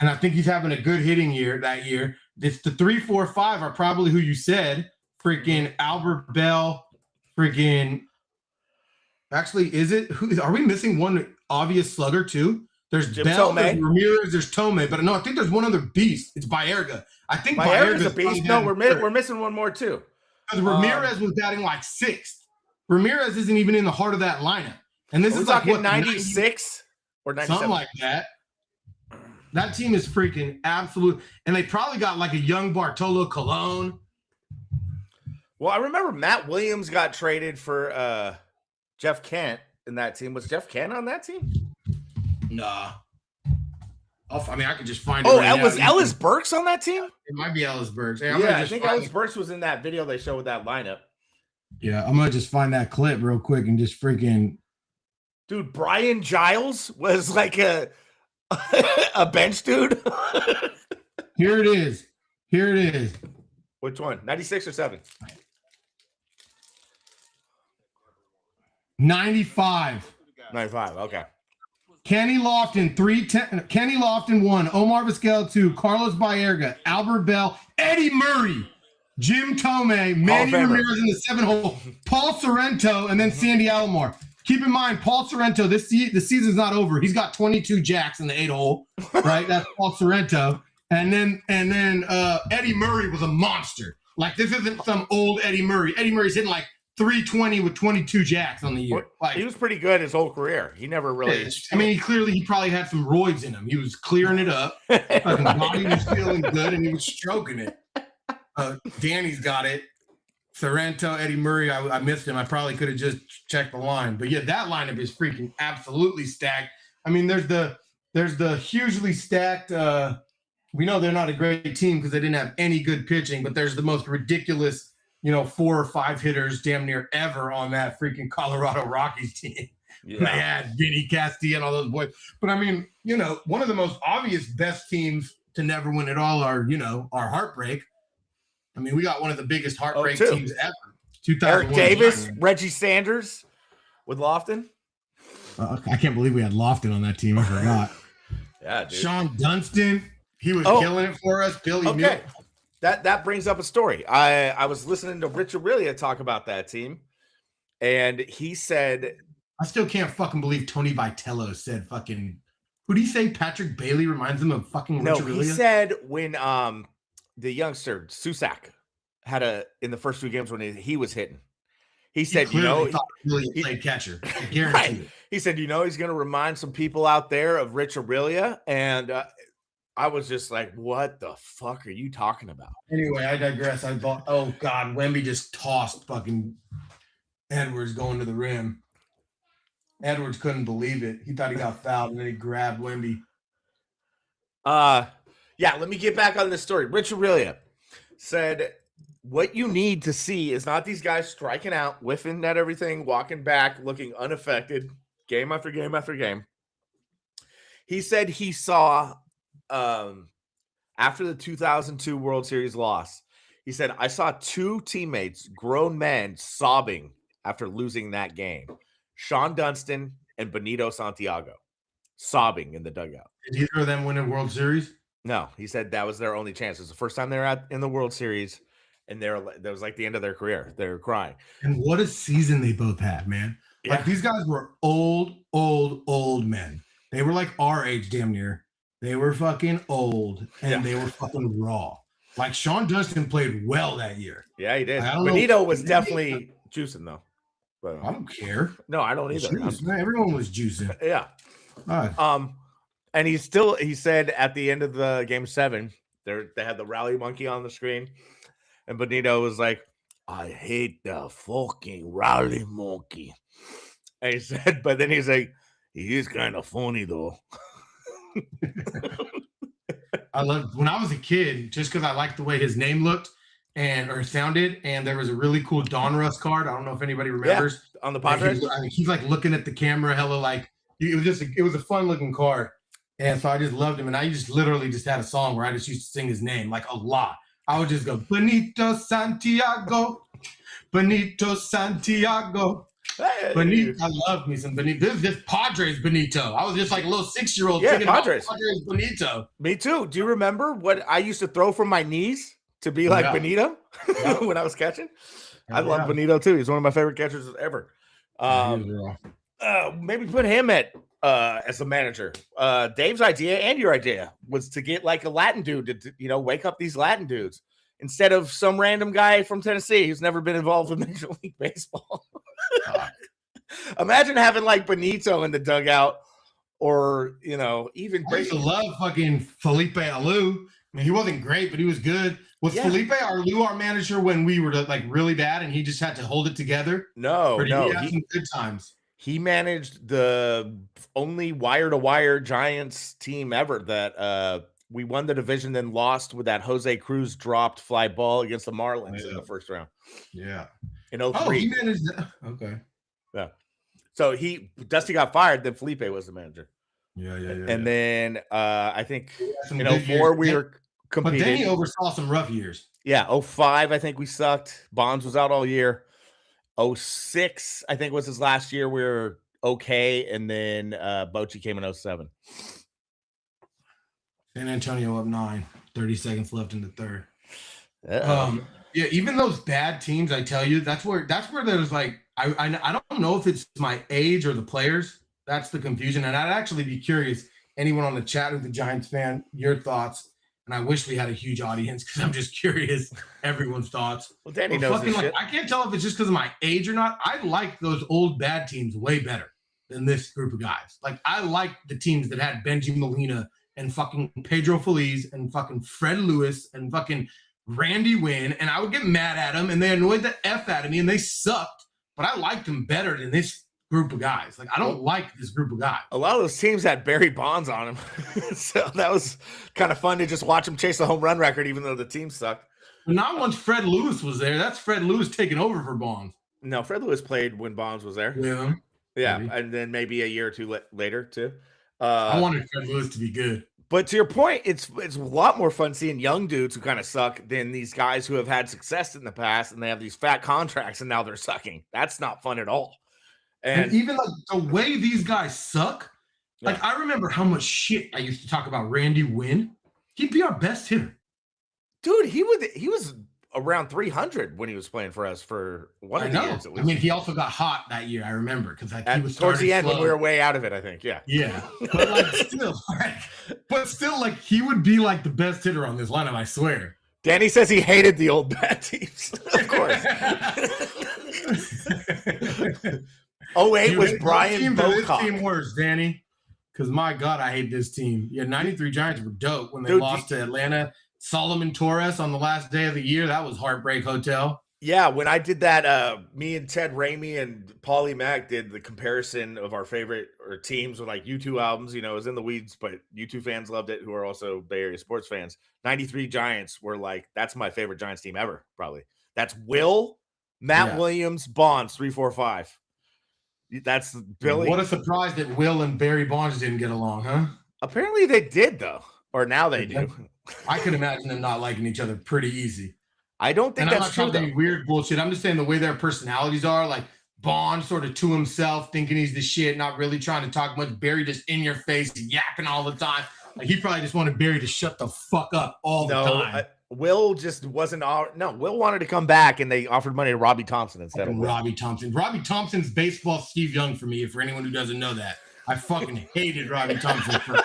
And I think he's having a good hitting year that year. It's the 3, 4, 5 are probably who you said. Freaking Albert Bell. Freaking. Actually, is it? Are we missing one obvious slugger too? There's Jim Bell, Tomei. There's Ramirez, there's Tomei, but no, I think there's one other beast. It's Baerga. I think Baerga's a beast. No, we're missing one more too. Because Ramirez was batting like 6th. Ramirez isn't even in the heart of that lineup. And this is like what, 96 or 97? Something like that. That team is freaking absolute. And they probably got like a young Bartolo Colon. Well, I remember Matt Williams got traded for Jeff Kent in that team. Was Jeff Kent on that team? Nah. I could just find it. Was Ellis Burks on that team? It might be Ellis Burks. Hey, I think Ellis Burks was in that video they showed with that lineup. Yeah, I'm going to just find that clip real quick and just freaking. Dude, Brian Giles was like a bench dude. Here it is. Which one? 96 or 7? 95. 95, okay. Kenny Lofton, 310. Kenny Lofton 1. Omar Vizquel 2. Carlos Baerga. Albert Bell. Eddie Murray. Jim Tomei. Manny Ramirez in the 7-hole. Paul Sorrento. And then Sandy Alomar. Keep in mind, Paul Sorrento, the season's not over. He's got 22 jacks in the 8-hole. Right? That's Paul Sorrento. And then Eddie Murray was a monster. Like, this isn't some old Eddie Murray. Eddie Murray's hitting like 320 with 22 jacks on the year. Like, he was pretty good his whole career. He never really. He probably had some roids in him. He was clearing it up. His body was feeling good, and he was stroking it. Danny's got it. Sorrento, Eddie Murray. I missed him. I probably could have just checked the line, but yeah, that lineup is freaking absolutely stacked. There's the hugely stacked. We know they're not a great team because they didn't have any good pitching, but there's the most ridiculous. 4 or 5 hitters damn near ever on that freaking Colorado Rockies team. Yeah. They had Vinny Castilla and all those boys. But one of the most obvious best teams to never win it all are Heartbreak. We got one of the biggest Heartbreak teams ever. Eric Davis, Reggie Sanders with Lofton. I can't believe we had Lofton on that team. I forgot. Yeah, dude. Sean Dunston. He was killing it for us. Billy Miller. That brings up a story. I was listening to Rich Aurelia talk about that team, and he said, I still can't fucking believe Tony Vitello said fucking, who did he say Patrick Bailey reminds him of fucking Rich Aurelia? He said when the youngster Susak had in the first 2 games when he was hitting, he said, he played catcher. I guarantee right. He said, he's going to remind some people out there of Rich Aurelia, and I was just like, what the fuck are you talking about? Anyway, I digress. I thought, oh, God, Wemby just tossed fucking Edwards going to the rim. Edwards couldn't believe it. He thought he got fouled, and then he grabbed Wemby. Let me get back on this story. Rich Aurelia said what you need to see is not these guys striking out, whiffing at everything, walking back, looking unaffected, game after game after game. He said he saw after the 2002 World Series loss, he said, I saw two teammates, grown men, sobbing after losing that game. Sean Dunston and Benito Santiago, sobbing in the dugout. Did either of them win a World Series? No, he said that was their only chance. It was the first time they were in the World Series, and that was like the end of their career. They were crying. And what a season they both had, man. Yeah. Like, these guys were old men. They were like our age, damn near. They were fucking old, and they were fucking raw. Like, Sean Dunston played well that year. Yeah, he did. Like, Benito was definitely juicing, though. But, I don't care. No, I don't either. Man, everyone was juicing. Yeah. All right. And he said at the end of the game 7, they had the rally monkey on the screen, and Benito was like, I hate the fucking rally monkey. And he said, but then he's like, he is kind of funny though. I loved when I was a kid, just because I liked the way his name looked or sounded, and there was a really cool Donruss card. I don't know if anybody remembers. Yeah, on the Padres. He's like looking at the camera, hella like it was a fun looking card, and so I just loved him. And I just literally just had a song where I just used to sing his name like a lot. I would just go Benito Santiago, Benito Santiago. Hey. Benito, I love me some Benito. This Padres Benito. I was just like a little 6-year-old thinking Padres. about Padres Benito. Me too. Do you remember what I used to throw from my knees to be like Benito when I was catching? I love Benito too. He's one of my favorite catchers ever. Maybe put him as the manager. Dave's idea and your idea was to get like a Latin dude to wake up these Latin dudes instead of some random guy from Tennessee who's never been involved in Major League Baseball. Imagine having like Benito in the dugout, or even I used to love fucking Felipe Alou. I mean, he wasn't great, but he was good. Was Felipe Alou our manager when we were like really bad, and he just had to hold it together? No, he had some good times. He managed the only wire-to-wire Giants team ever that we won the division, then lost with that Jose Cruz dropped fly ball against the Marlins in the first round. Yeah. In 03. Oh, he managed that. Okay. Yeah. So Dusty got fired, then Felipe was the manager. Yeah. And then I think in 04 we were competing. But then he oversaw some rough years. Yeah, 05 I think we sucked. Bonds was out all year. 06 I think was his last year. We were okay, and then Bochy came in 07. San Antonio up 9, 30 seconds left in the third. Yeah, even those bad teams, I tell you, that's where there's like I don't know if it's my age or the players. That's the confusion. And I'd actually be curious, anyone on the chat who's a Giants fan, your thoughts. And I wish we had a huge audience because I'm just curious everyone's thoughts. Well, Danny knows this shit. I can't tell if it's just because of my age or not. I like those old bad teams way better than this group of guys. Like, I like the teams that had Benji Molina and fucking Pedro Feliz and fucking Fred Lewis and fucking Randy Wynn. And I would get mad at them, and they annoyed the F out of me, and they sucked. But I liked them better than this group of guys. Like, I don't like this group of guys. A lot of those teams had Barry Bonds on them. So that was kind of fun to just watch him chase the home run record, even though the team sucked. But not once Fred Lewis was there. That's Fred Lewis taking over for Bonds. No, Fred Lewis played when Bonds was there. Yeah, maybe. And then maybe a year or two later, too. I wanted Fred Lewis to be good. But to your point, it's a lot more fun seeing young dudes who kind of suck than these guys who have had success in the past, and they have these fat contracts, and now they're sucking. That's not fun at all. And even like the way these guys suck, like I remember how much shit I used to talk about Randy Wynn. He'd be our best hitter. Dude, he was around 300 when he was playing for us for one of the years. I mean, he also got hot that year, I remember, because he was towards the end when we were way out of it, I think. Yeah. But still, he would be like the best hitter on this lineup, I swear. Danny says he hated the old bad teams. Of course. 08 was Brian Bocock. This team worse, Danny. Because my God, I hate this team. Yeah, 93 Giants were dope when they lost to Atlanta. Solomon Torres on the last day of the year. That was Heartbreak Hotel. Yeah, when I did that, me and Ted Ramey and Paulie Mack did the comparison of our favorite teams with like U2 albums. It was in the weeds, but U2 fans loved it, who are also Bay Area sports fans. 93 Giants were like, that's my favorite Giants team ever, probably. That's Will, Matt Williams, Bonds, 3, 4, 5. That's Billy. What a surprise that Will and Barry Bonds didn't get along, huh? Apparently they did, though. Or now they do. I could imagine them not liking each other pretty easy. I don't think that's true, though. Any weird bullshit. I'm just saying the way their personalities are, like Bond sort of to himself, thinking he's the shit, not really trying to talk much. Barry just in your face, yapping all the time. Like he probably just wanted Barry to shut the fuck up all the time. Will just wasn't Will wanted to come back, and they offered money to Robbie Thompson instead of Robbie Thompson. Robbie Thompson's baseball Steve Young for me, for anyone who doesn't know that. I fucking hated Robbie Thompson forever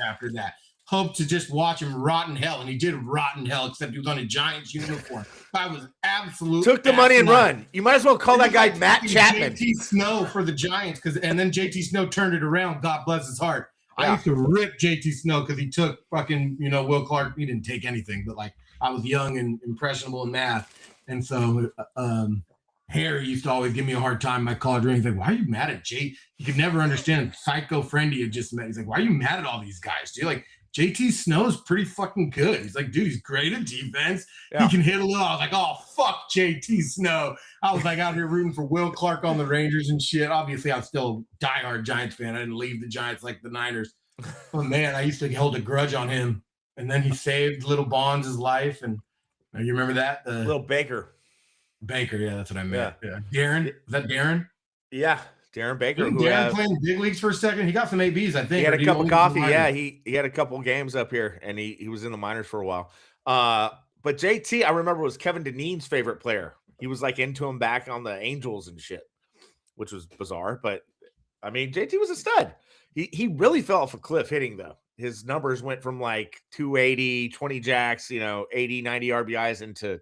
after that. Hope to just watch him rot in hell, and he did rot in hell, except he was on a Giants uniform. I was absolutely took the money and run. You might as well call that guy Matt Chapman. JT Snow for the Giants, and then JT Snow turned it around. God bless his heart. Yeah. I used to rip JT Snow because he took fucking, Will Clark. He didn't take anything, but like I was young and impressionable in math. And so Harry used to always give me a hard time in my college ring. He's like, why are you mad at Jay? He could never understand the psycho friend he had just met. He's like, why are you mad at all these guys, dude? Like, JT Snow's pretty fucking good. He's like, dude, he's great at defense. Yeah. He can hit a little. I was like, oh, fuck JT Snow. I was like out here rooting for Will Clark on the Rangers and shit. Obviously, I'm still a diehard Giants fan. I didn't leave the Giants like the Niners. But man, I used to hold a grudge on him. And then he saved little Bonds' life. And you remember that? Little Baker, yeah, that's what I meant. Yeah. Darren, is that Darren? Yeah. Darren Baker. Darren playing big leagues for a second. He got some ABs, I think. He had a cup of coffee. Yeah, he had a couple games up here, and he was in the minors for a while. But JT, I remember, was Kevin Dineen's favorite player. He was like into him back on the Angels and shit, which was bizarre. But I mean, JT was a stud. He really fell off a cliff hitting, though. His numbers went from like 280, 20 jacks, 80, 90 RBIs into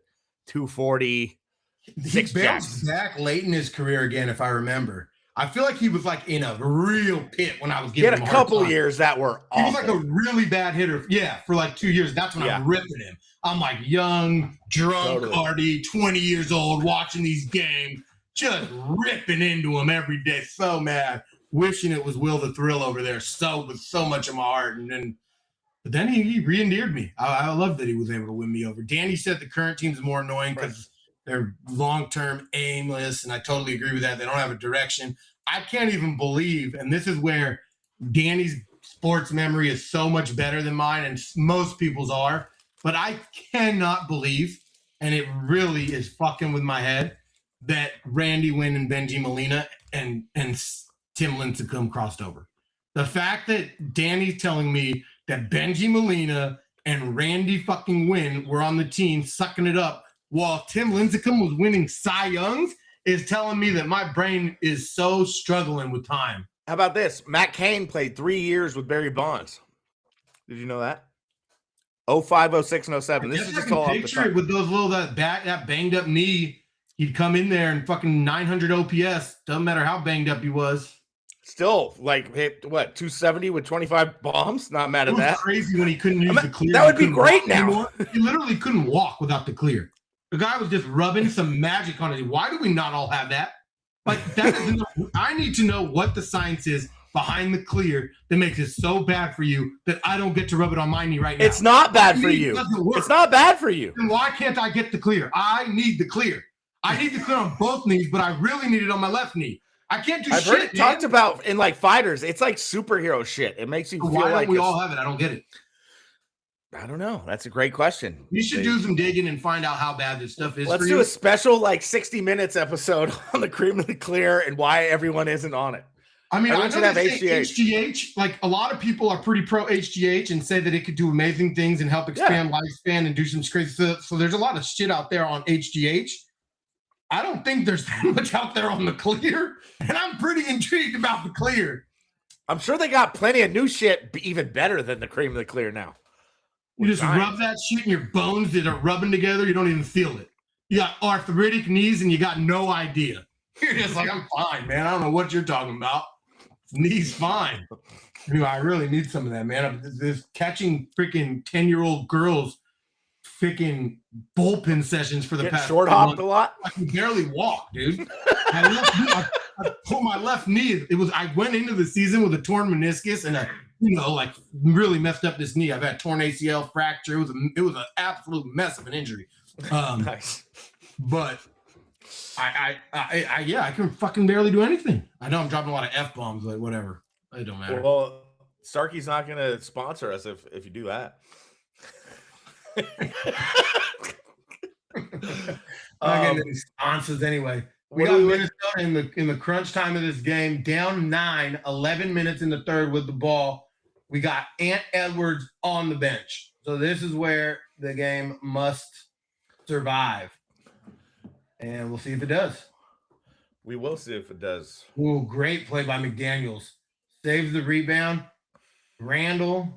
240. He bounced back late in his career again, if I remember. I feel like he was like in a real pit when I was giving him a hard time. He had a couple years that were awful. He was like a really bad hitter. Yeah, for like 2 years. That's when I'm ripping him. I'm like young, drunk, Artie, 20 years old, watching these games, just ripping into him every day. So mad. Wishing it was Will the Thrill over there. With so much of my heart. But then he re-endeared me. I love that he was able to win me over. Danny said the current team's more annoying because they're long-term aimless, and I totally agree with that. They don't have a direction. I can't even believe, and this is where Danny's sports memory is so much better than mine, and most people's are, but I cannot believe, and it really is fucking with my head, that Randy Wynn and Benji Molina and Tim Lincecum crossed over. The fact that Danny's telling me that Benji Molina and Randy fucking Wynn were on the team sucking it up while Tim Lincecum was winning Cy Youngs is telling me that my brain is so struggling with time. How about this? Matt Cain played 3 years with Barry Bonds. Did you know that? 05, 06, and 07. This is just all off the top. With those little that banged up knee, he'd come in there and fucking 900 OPS. Doesn't matter how banged up he was. Still, like, hit, 270 with 25 bombs? Not mad at that. It was crazy when he couldn't use the clear. That would be great now. He literally couldn't walk without the clear. The guy was just rubbing some magic on it. Why do we not all have that? Like, that is enough. I need to know what the science is behind the clear that makes it so bad for you that I don't get to rub it on my knee right now. It's not bad for you. It's not bad for you. Then why can't I get the clear? I need the clear. I need the clear on both knees, but I really need it on my left knee. I can't do shit. I've heard it talked about in like fighters. It's like superhero shit. It makes you feel like why don't we all have it? I don't get it. I don't know. That's a great question. You should do some digging and find out how bad this stuff is. Let's do a special like 60 minutes episode on the cream of the clear and why everyone isn't on it. I mean, I should have HGH. Like a lot of people are pretty pro HGH and say that it could do amazing things and help expand lifespan and do some crazy stuff. So there's a lot of shit out there on HGH. I don't think there's that much out there on the clear, and I'm pretty intrigued about the clear. I'm sure they got plenty of new shit even better than the cream of the clear now. You just rub that shit in your bones that are rubbing together. You don't even feel it. You got arthritic knees, and you got no idea. You're just like, I'm fine, man. I don't know what you're talking about. Knees fine. Anyway, I really need some of that, man. I'm just catching freaking 10-year-old girls freaking bullpen sessions for the past short hopped a lot. I can barely walk, dude. I pulled my left knee. I went into the season with a torn meniscus and like really messed up this knee. I've had torn ACL, fracture. It was an absolute mess of an injury. Nice. but I can fucking barely do anything. I know I'm dropping a lot of F-bombs, but whatever. It don't matter. Well, Starkey's not going to sponsor us if you do that. Not getting any sponsors anyway. We got Minnesota in the crunch time of this game, down 9, 11 minutes in the third with the ball. We got Ant Edwards on the bench. So this is where the game must survive. And we'll see if it does. We will see if it does. Ooh, great play by McDaniels. Saves the rebound. Randall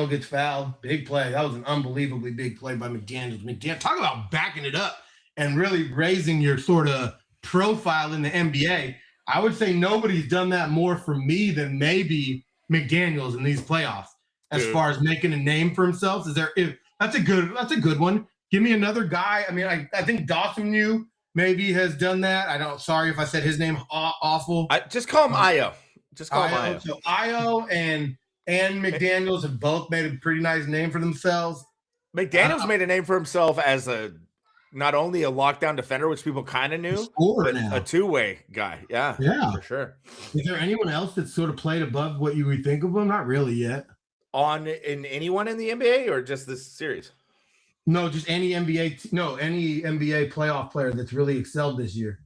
gets fouled. Big play. That was an unbelievably big play by McDaniels. Talk about backing it up and really raising your sort of profile in the NBA. I would say nobody's done that more for me than maybe McDaniels in these playoffs. As far as making a name for himself, that's a good one. Give me another guy. I mean, I think Dawson maybe has done that. Sorry if I said his name awful. Just call him Io. Just call him Io. So Io and McDaniels have both made a pretty nice name for themselves. McDaniels made a name for himself as not only a lockdown defender, which people kind of knew, but a two-way guy. Yeah, for sure. Is there anyone else that's sort of played above what you would think of him? Not really yet. In anyone in the NBA or just this series? No, just any NBA playoff player that's really excelled this year.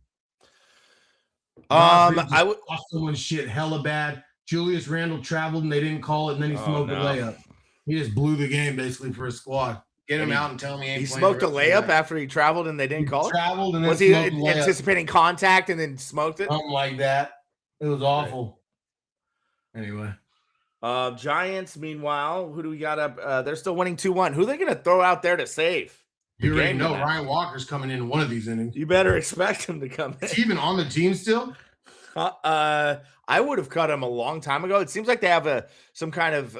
I would off someone's shit hella bad. Julius Randle traveled and they didn't call it, and then he smoked a layup. He just blew the game basically for his squad. Get him out and tell me he smoked a layup after he traveled and they didn't call it. Traveled and then was he anticipating contact and then smoked it? Something like that. It was awful. Right. Anyway. Giants, meanwhile, who do we got up? They're still winning 2-1. Who are they going to throw out there to save? You already know Ryan Walker's coming in one of these innings. You better expect him to come in. Is he even on the team still? I would have cut him a long time ago. It seems like they have some kind of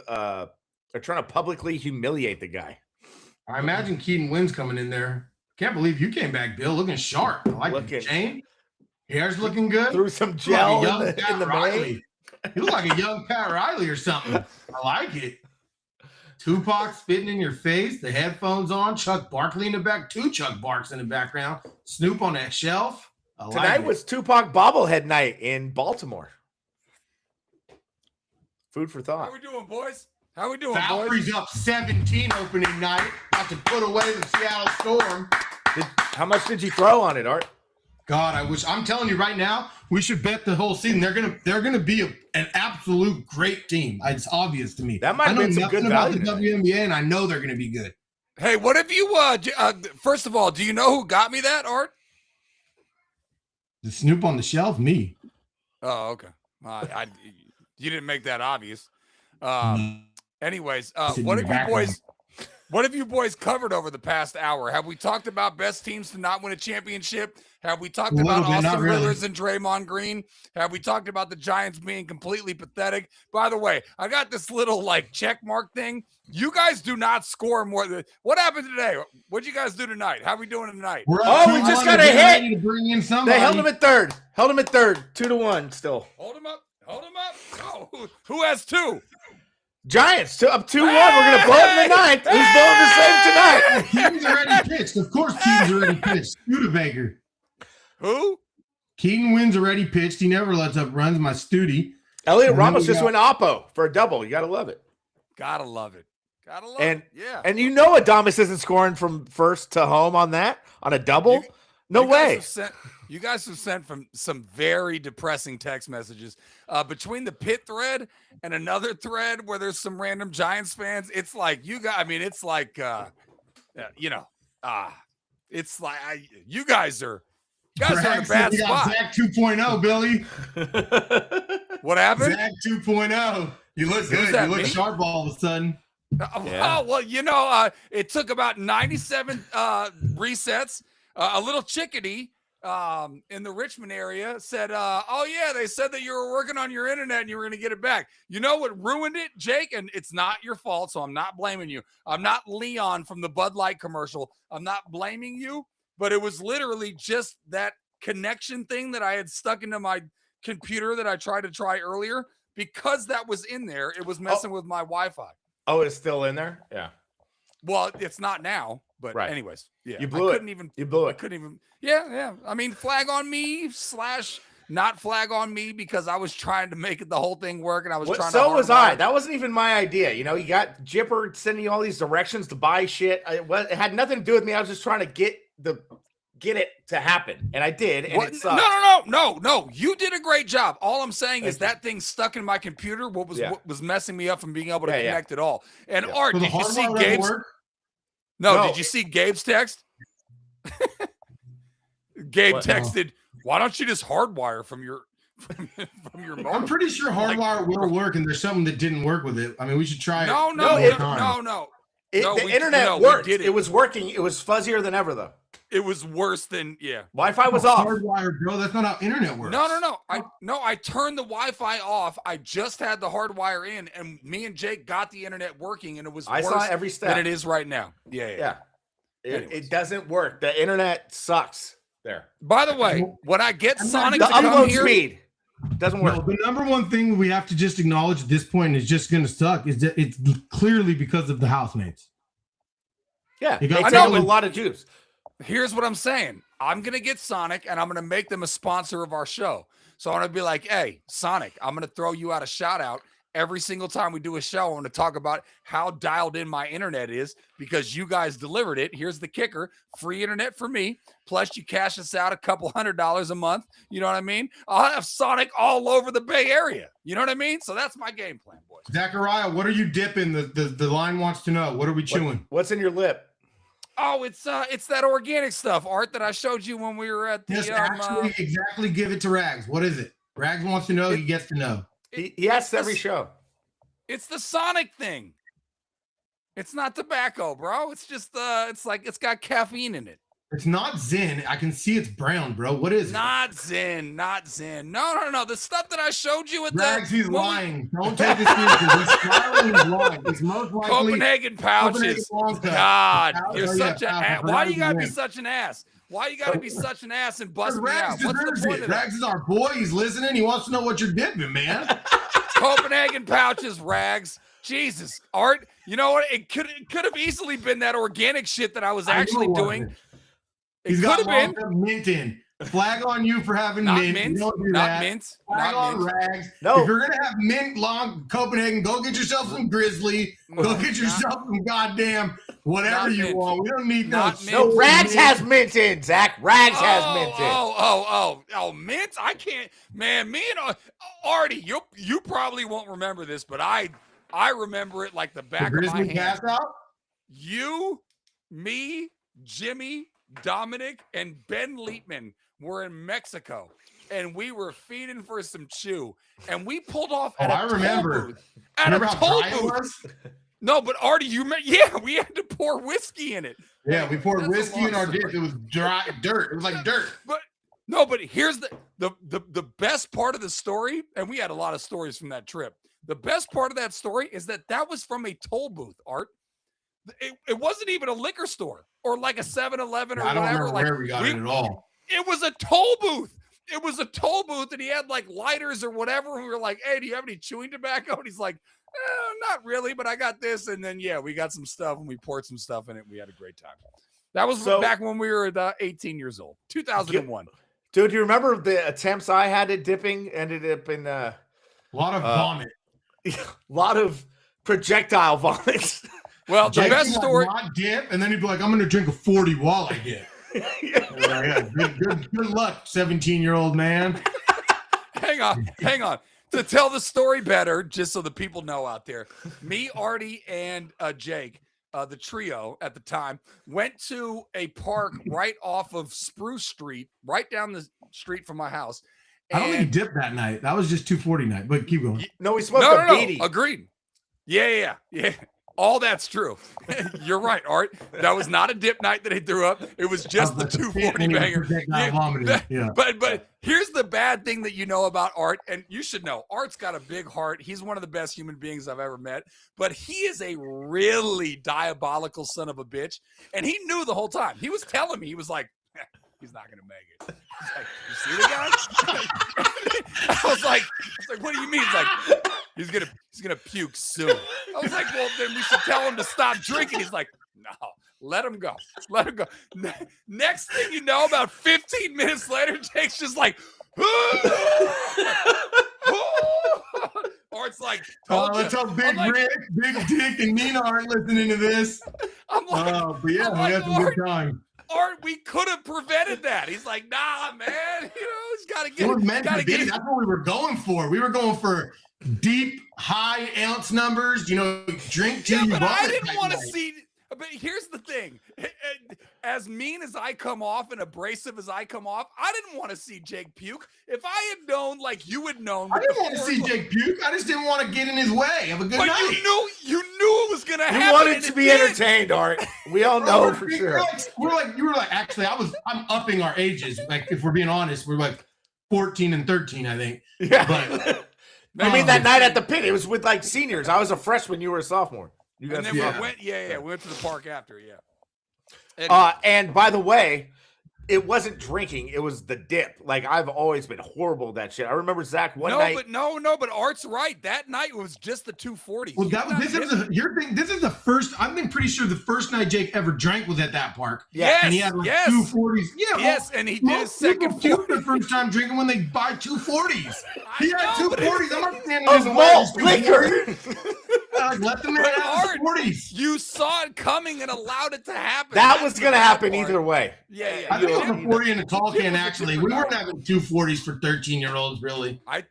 they're trying to publicly humiliate the guy. I imagine Keaton Wynn's coming in there. Can't believe you came back, Bill. Looking sharp. I like the chain. Hair's looking good. Threw some gel in the Riley. You look like a young Pat Riley or something. I like it. Tupac spitting in your face, the headphones on, Chuck Barkley in the back, 2 Chuck Barks in the background, Snoop on that shelf. Tonight was Tupac bobblehead night in Baltimore. Food for thought. How we doing, boys? How we doing, Valkyrie's up 17 opening night. About to put away the Seattle Storm. How much did you throw on it, Art? God, I wish. I'm telling you right now, we should bet the whole season. They're gonna be an absolute great team. It's obvious to me. That might have been some good value about the WNBA, and I know they're gonna be good. Hey, what have you? First of all, do you know who got me that, Art? The Snoop on the shelf, me. Oh, okay. You didn't make that obvious. Anyways, what have you boys covered over the past hour? Have we talked about best teams to not win a championship? Have we talked about Austin Rivers and Draymond Green? Have we talked about the Giants being completely pathetic? By the way, I got this little check mark thing. You guys do not score more than what happened today? What'd you guys do tonight? How are we doing tonight? We just got a hit. They held him at third. 2-1 still. Hold him up. Oh, who has 2? Giants up 2-1. We're gonna blow it in the 9th. Who's blowing the save tonight? Keaton's already pitched. Of course, Keaton's already pitched. Studebaker. Who? Keaton Wynn's already pitched. He never lets up runs. My Studi. Elliot Ramos just went oppo for a double. You gotta love it. Gotta love it. Yeah. And you know Adames isn't scoring from first to home on a double. No way. You guys have sent from some very depressing text messages between the pit thread and another thread where there's some random Giants fans. It's like you guys. I mean, it's like it's like you guys are in a bad spot. Zach 2.0, Billy. What happened? Zach 2.0. You look good. You look sharp all of a sudden. Oh, well, it took about 97 resets. A little chickadee in the Richmond area said, oh, yeah, they said that you were working on your internet and you were going to get it back. You know what ruined it, Jake? And it's not your fault, so I'm not blaming you. I'm not Leon from the Bud Light commercial. I'm not blaming you, but it was literally just that connection thing that I had stuck into my computer that I tried to try earlier. Because that was in there, it was messing with my Wi-Fi. Oh, it's still in there? Yeah. Well, it's not now, but Right. anyways, yeah. You blew it. You blew it. I couldn't even. Yeah. I mean, flag on me / not flag on me because I was trying to make the whole thing work, and I was trying. So was I. That wasn't even my idea. You know, you got Jipper sending you all these directions to buy shit. It had nothing to do with me. I was just trying to get it to happen, and I did. And it sucked. No. You did a great job. All I'm saying is that thing stuck in my computer. What was messing me up from being able to connect at all. And Art, did you see Gabe's? No, did you see Gabe's text? Gabe texted, "Why don't you just hardwire from your modem?" I'm pretty sure hardwire will work, and there's something that didn't work with it. I mean, we should try it. No. The internet worked. It was working. It was fuzzier than ever, though. It was worse than Wi-Fi was off. Hardwire, bro. That's not how internet works. No. I turned the Wi-Fi off. I just had the hardwire in, and me and Jake got the internet working, and it was worse saw every step than it is right now. Yeah. It doesn't work. The internet sucks. There. By the way, when I get Sonic the to come upload here, speed doesn't work. No, the number one thing we have to just acknowledge at this point is just going to suck is that it's clearly because of the housemates. Yeah, they take a lot of juice. Here's what I'm saying. I'm going to get Sonic, and I'm going to make them a sponsor of our show. So I'm going to be like, hey, Sonic, I'm going to throw you out a shout-out. Every single time we do a show, I want to talk about how dialed in my internet is because you guys delivered it. Here's the kicker. Free internet for me. Plus, you cash us out $200 a month. You know what I mean? I'll have Sonic all over the Bay Area. You know what I mean? So that's my game plan, boys. Zachariah, what are you dipping? The line wants to know. What are we chewing? What's in your lip? Oh, it's that organic stuff, Art, that I showed you when we were at the. Just actually exactly give it to Rags. What is it? Rags wants to know. He gets to know. He asks every show. It's the Sonic thing. It's not tobacco, bro. It's just it's got caffeine in it. It's not Zen. I can see it's brown, bro. What is it? Not Zen. No. The stuff that I showed you at Rags, he's lying. Don't take this seriously. He's smiling. He's lying. It's most likely Copenhagen pouches. God, you're such an ass. Why you gotta be such an ass? Why you gotta be such an ass and bust me out? What's the point of that? Rags is our boy. He's listening. He wants to know what you're dipping, man. Copenhagen pouches, Rags. Jesus, Art. You know what? It could have easily been that organic shit that I was actually doing. He's got mint in. Flag on you for having mint. Not mint. Flag on Rags. No. If you're gonna have mint long Copenhagen, go get yourself some Grizzly. Go get yourself some goddamn whatever you want. We don't need no. No, Rags has mint in, Zach. Rags has mint in. Oh, mint. I can't, man. Me and Artie, you probably won't remember this, but I remember it like the back of my hand. Gas out? You, me, Jimmy, Dominic, and Ben Lietman were in Mexico, and we were feeding for some chew, and we pulled off at a toll booth. At a toll booth. No, but Artie, we had to pour whiskey in it. Yeah, we poured whiskey in our dip. It was dry dirt. It was like dirt. But here's the best part of the story, and we had a lot of stories from that trip. The best part of that story is that was from a toll booth, Art. It wasn't even a liquor store or like a 7-Eleven or whatever. I don't remember where we got it at all. It was a toll booth. It was a toll booth, and he had like lighters or whatever. And we were like, "Hey, do you have any chewing tobacco?" And he's like, "Not really, but I got this." And then we got some stuff, and we poured some stuff in it. We had a great time. That was back when we were 18 years old, 2001. Dude, do you remember the attempts I had at dipping? Ended up in a lot of vomit, a lot of projectile vomits. Well, the best story. Not dip, and then he'd be like, "I'm going to drink a 40 while I dip." Good luck, 17-year-old man. Hang on. To tell the story better, just so the people know out there, me, Artie, and Jake, the trio at the time, went to a park right off of Spruce Street, right down the street from my house. I don't think he dipped that night. That was just 240 night, but keep going. No, we smoked a beanie. Agreed. Yeah. All that's true. You're right, Art. That was not a dip night that he threw up. It was just the 240 banger. Yeah. But here's the bad thing that you know about Art, and you should know. Art's got a big heart. He's one of the best human beings I've ever met. But he is a really diabolical son of a bitch. And he knew the whole time. He was telling me, he was like, he's not going to make it. He's like, you see the guy? I was like, what do you mean? He's like, he's gonna puke soon. I was like, well, then we should tell him to stop drinking. He's like, Let him go. Let him go. Next thing you know, about 15 minutes later, Jake's just like, or it's like, let's hope Big Rick, Big Dick, and Nina aren't listening to this. I'm like, but yeah, we had some good time. Art, we could have prevented that. He's like, nah, man. He's got to get it. Was meant to be. That's what we were going for. We were going for deep, high ounce numbers. Drink till you. But I didn't want to see. But here's the thing. As mean as I come off and abrasive as I come off, I didn't want to see Jake puke. If I had known, like you had known. I didn't want to see Jake puke. I just didn't want to get in his way. Have a good night. You knew it was going to happen. You wanted to be entertained, Art. We all know for sure. You were like, actually, I'm upping our ages. Like, if we're being honest, we're like 14 and 13, I think. Yeah. But, I mean, that night at the pit, it was with like seniors. I was a freshman. You were a sophomore. You guys, we went to the park after, And by the way, it wasn't drinking; it was the dip. Like I've always been horrible at that shit. I remember Zach one night. But Art's right. That night was just the 240s. Well, this is the first. I've been pretty sure the first night Jake ever drank was at that park. Yes, and he had 240s. Yeah, yes, and he did his second 40. The first time drinking when they buy 240s. He had 240s. I'm not standing of malt liquor. Let the man have 40s. You saw it coming and allowed it to happen. That was going to happen either way. Yeah. I think it was a 40 in a tall can, actually. We weren't having 240s for 13-year-olds, really. I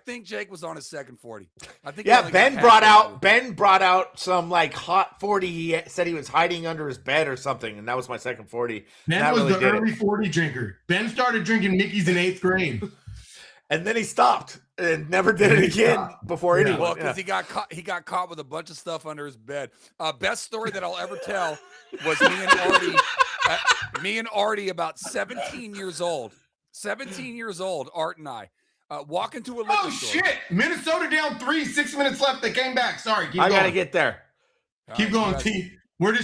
think Jake was on his second 40. I think. Yeah, Ben brought out some like hot 40. He said he was hiding under his bed or something, and that was my second 40. Ben was the early 40 drinker. Ben started drinking Mickey's in 8th grade. And then he stopped and never did it again before anyone. Well, because he got caught with a bunch of stuff under his bed. Best story that I'll ever tell was me and Artie, about 17 years old. 17 years old, Art and I, walk into a liquor store. Oh, shit. Minnesota down 3, 6 minutes left. They came back. Sorry. I got to get there. Keep going, T. We're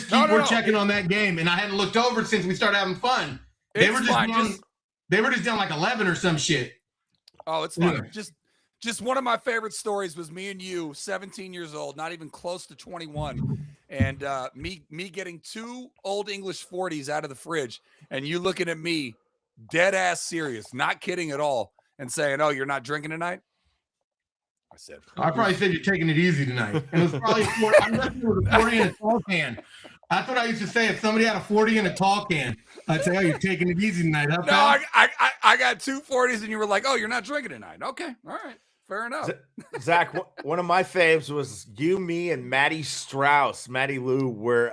checking on that game, and I hadn't looked over since we started having fun. They were just down like 11 or some shit. Oh, it's fine. Just one of my favorite stories was me and you, 17 years old, not even close to 21, and me getting 2 Old English 40s out of the fridge, and you looking at me, dead ass serious, not kidding at all, and saying, "Oh, you're not drinking tonight?" I probably said you're taking it easy tonight. And it was probably a 40 in a tall can. That's what I used to say. If somebody had a 40 in a tall can, I'd say, "Oh, you're taking it easy tonight." Huh, no, I got 2 40s, and you were like, "Oh, you're not drinking tonight." Okay, all right, fair enough. Zach, one of my faves was you, me, and Maddie Strauss. Maddie Lou were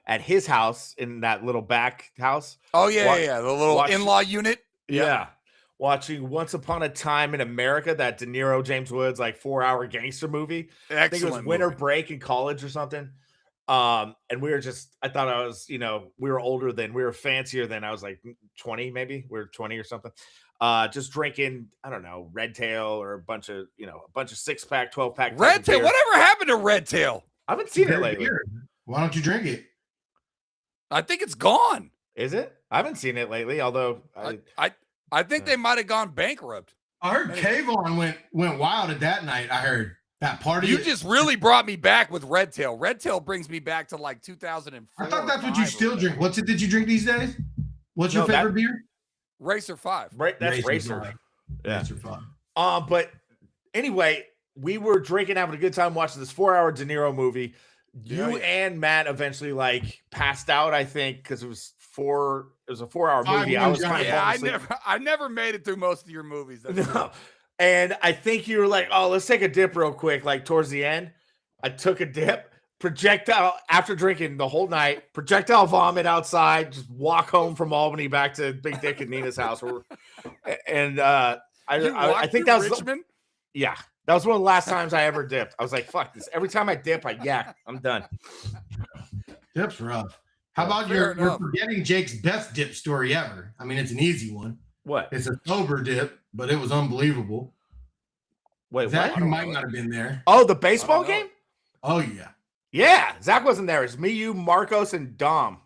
at his house in that little back house. Oh yeah, the little in-law unit. Yeah. Watching Once Upon a Time in America, that De Niro, James Woods, like 4-hour gangster movie. Excellent. I think it was winter break in college or something. And we were I thought I was, we were older then, we were fancier than. I was like 20, maybe we were 20 or something. Just drinking, I don't know, Red Tail or a bunch of 6-pack, 12-pack. Red Tail. Whatever happened to Red Tail? I haven't seen it lately. Why don't you drink it? I think it's gone. Is it? I haven't seen it lately, although I think they might have gone bankrupt. I heard Kayvon went wild at that night. I heard that party. You just really brought me back with Red Tail. Red Tail brings me back to like 2004. I thought that's what you still drink. What's it that you drink these days? What's your favorite beer? Racer 5. Right, that's Racer. Yeah. Racer 5. But anyway, we were drinking, having a good time watching this 4-hour De Niro movie. You and Matt eventually like passed out, I think, because it was a 4-hour movie. I was kind of falling asleep. I never made it through most of your movies. No. And I think you were like, "Oh, let's take a dip real quick." Like towards the end, I took a dip. Projectile after drinking the whole night. Projectile vomit outside. Just walk home from Albany back to Big Dick and Nina's house. And I think that was Richmond. Yeah. That was one of the last times I ever dipped. I was like, "Fuck this." Every time I dip, I yak. I'm done. Dip's rough. How about you're forgetting Jake's best dip story ever? I mean, it's an easy one. What? It's a sober dip, but it was unbelievable. Wait, Zach, what? you might not have been there. Oh, the baseball game? Oh, yeah. Yeah. Zach wasn't there. It's me, you, Marcos, and Dom,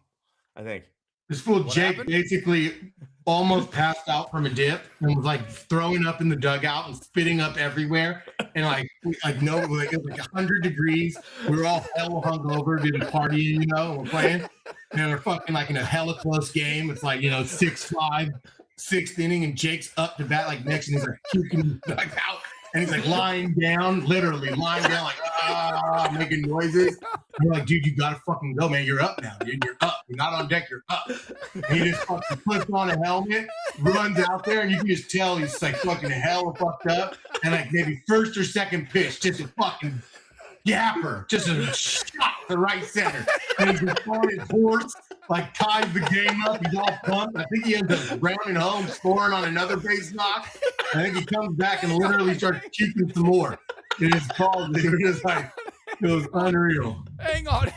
I think. This fool Jake basically almost passed out from a dip and was like throwing up in the dugout and spitting up everywhere. And it was like 100 degrees. We were all hella hungover, did a party, and we're playing. And we're fucking like in a hella close game. It's like, 6-5, sixth inning, and Jake's up to bat like next, and he's like puking like out. And he's like lying down, literally lying down, like making noises. And we're like, dude, you gotta fucking go, man. You're up now, dude. You're up. You're not on deck. You're up. And he just fucking puts on a helmet, runs out there, and you can just tell he's like fucking hella fucked up. And like maybe first or second pitch, just a fucking yapper, just a shot to right center. And he's just on his horse, like ties the game up. He's all pumped. I think he ends up rounding home, scoring on another base knock. I think he comes back and literally starts keeping some more. It is called. It was like, it was unreal. Hang on.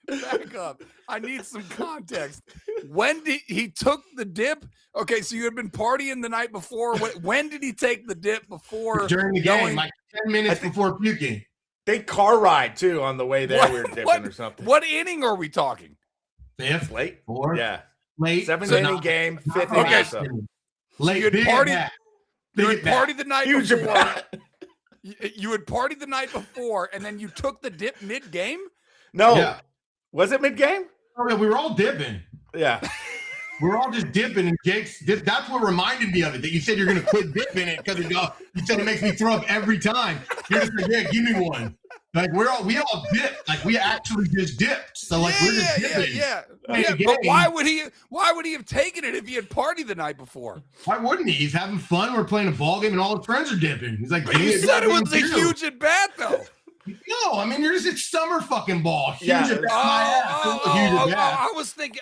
Back up. I need some context. When did he took the dip? Okay, so you had been partying the night before. When did he take the dip before? During the game, like 10 minutes before puking. They car ride too on the way there. We were dipping or something. What inning are we talking? Fifth, late, fourth, yeah, late, 7th inning game, 5th okay. inning. So. Late. You had partied the night Huge before. You had partied the night before, and then you took the dip mid-game? No. Yeah. Was it mid-game? Oh, yeah, we were all dipping. Yeah. We were all just dipping, and that's what reminded me of it, that you said you're going to quit dipping it because you said it makes me throw up every time. You're just like, yeah, give me one. Like, we all dipped. Like, we actually just dipped. So, like, we're just dipping. Yeah. But why would he have taken it if he had partied the night before? Why wouldn't he? He's having fun. We're playing a ball game, and all his friends are dipping. He's like, but you said it was a huge at bat, though. No, I mean, it's summer fucking ball. Huge Yeah. at bat. I was thinking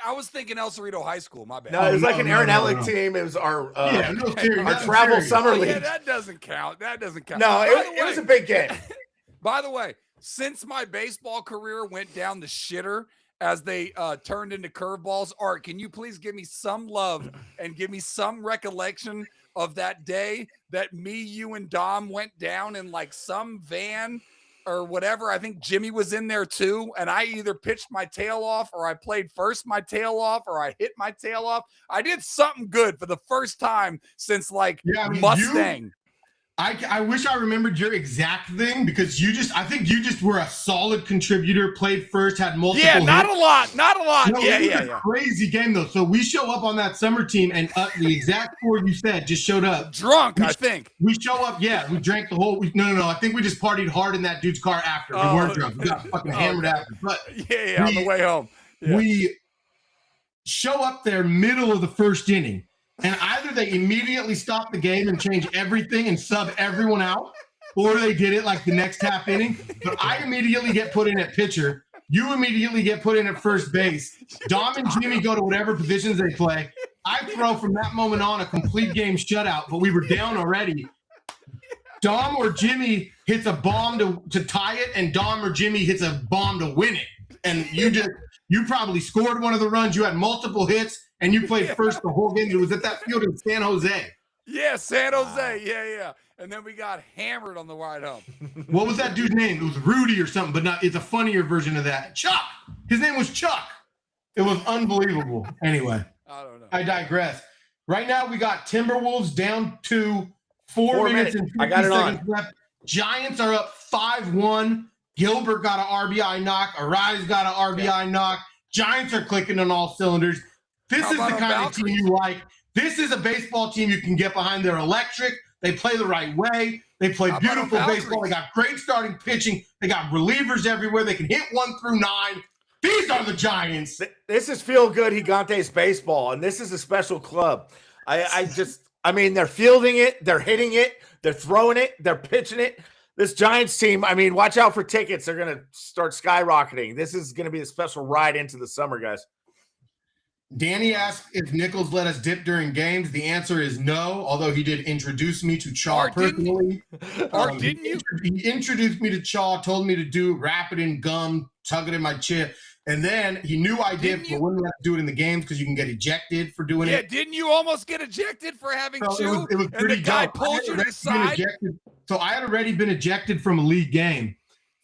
El Cerrito High School. My bad. No, it was like an Aaron Alec team. It was our travel summer league. Yeah, that doesn't count. No, it was a big game. By the way, since my baseball career went down the shitter as they turned into curveballs, Art, can you please give me some love and give me some recollection of that day that me, you, and Dom went down in like some van or whatever? I think Jimmy was in there too, and I either pitched my tail off, or I played first my tail off, or I hit my tail off. I did something good for the first time since Mustang. I wish I remembered your exact thing, because I think you just were a solid contributor, played first, had multiple hits. Not a lot. No, yeah. Crazy game though. So we show up on that summer team, and the exact score you said just showed up. Drunk, I think. We show up, yeah. We drank the whole. No. I think we just partied hard in that dude's car after. We weren't drunk. We got fucking hammered after. But on the way home, we show up there middle of the first inning. And either they immediately stop the game and change everything and sub everyone out, or they did it like the next half inning. But I immediately get put in at pitcher. You immediately get put in at first base. Dom and Jimmy go to whatever positions they play. I throw from that moment on a complete game shutout, but we were down already. Dom or Jimmy hits a bomb to tie it, and Dom or Jimmy hits a bomb to win it. And you probably scored one of the runs. You had multiple hits. And you played first the whole game. It was at that field in San Jose. Yeah, San Jose. Yeah. And then we got hammered on the ride home. What was that dude's name? It was Rudy or something, but it's a funnier version of that. Chuck. His name was Chuck. It was unbelievable. Anyway, I don't know. I digress. Right now, we got Timberwolves down to 4 minutes and 50 seconds left. Giants are up 5-1. Gilbert got an RBI knock. Arise got an RBI knock. Giants are clicking on all cylinders. This is the kind of team you like. This is a baseball team you can get behind. They're electric. They play the right way. They play beautiful baseball. They got great starting pitching. They got relievers everywhere. They can hit 1 through 9. These are the Giants. This is Feel Good Gigantes baseball, and this is a special club. I mean, they're fielding it. They're hitting it. They're throwing it. They're pitching it. This Giants team, I mean, watch out for tickets. They're going to start skyrocketing. This is going to be a special ride into the summer, guys. Danny asked if Nichols let us dip during games. The answer is no, although he did introduce me to Chaw personally. Didn't you? He introduced me to Chaw, told me to do wrap it in gum, tug it in my chip. And then he knew I dipped, but wouldn't let us do it in the games because you can get ejected for doing it. Yeah, didn't you almost get ejected for having two? It was pretty and the guy dumb. pulled you to the side? So I had already been ejected from a league game.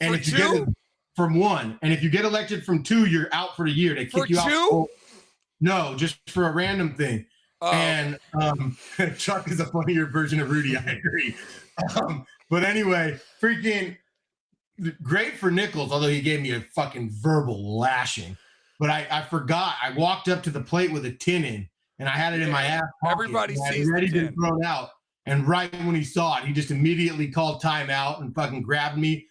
And for if you get from 1, and if you get elected from 2, you're out for the year. They kick you out. For 2? No, just for a random thing. And Chuck is a funnier version of Rudy. I agree. But anyway, freaking great for Nichols, although he gave me a fucking verbal lashing. But I forgot. I walked up to the plate with a tin in, and I had it in my ass pocket. Everybody sees ready the to tin. throw it out. And right when he saw it, he just immediately called timeout and fucking grabbed me,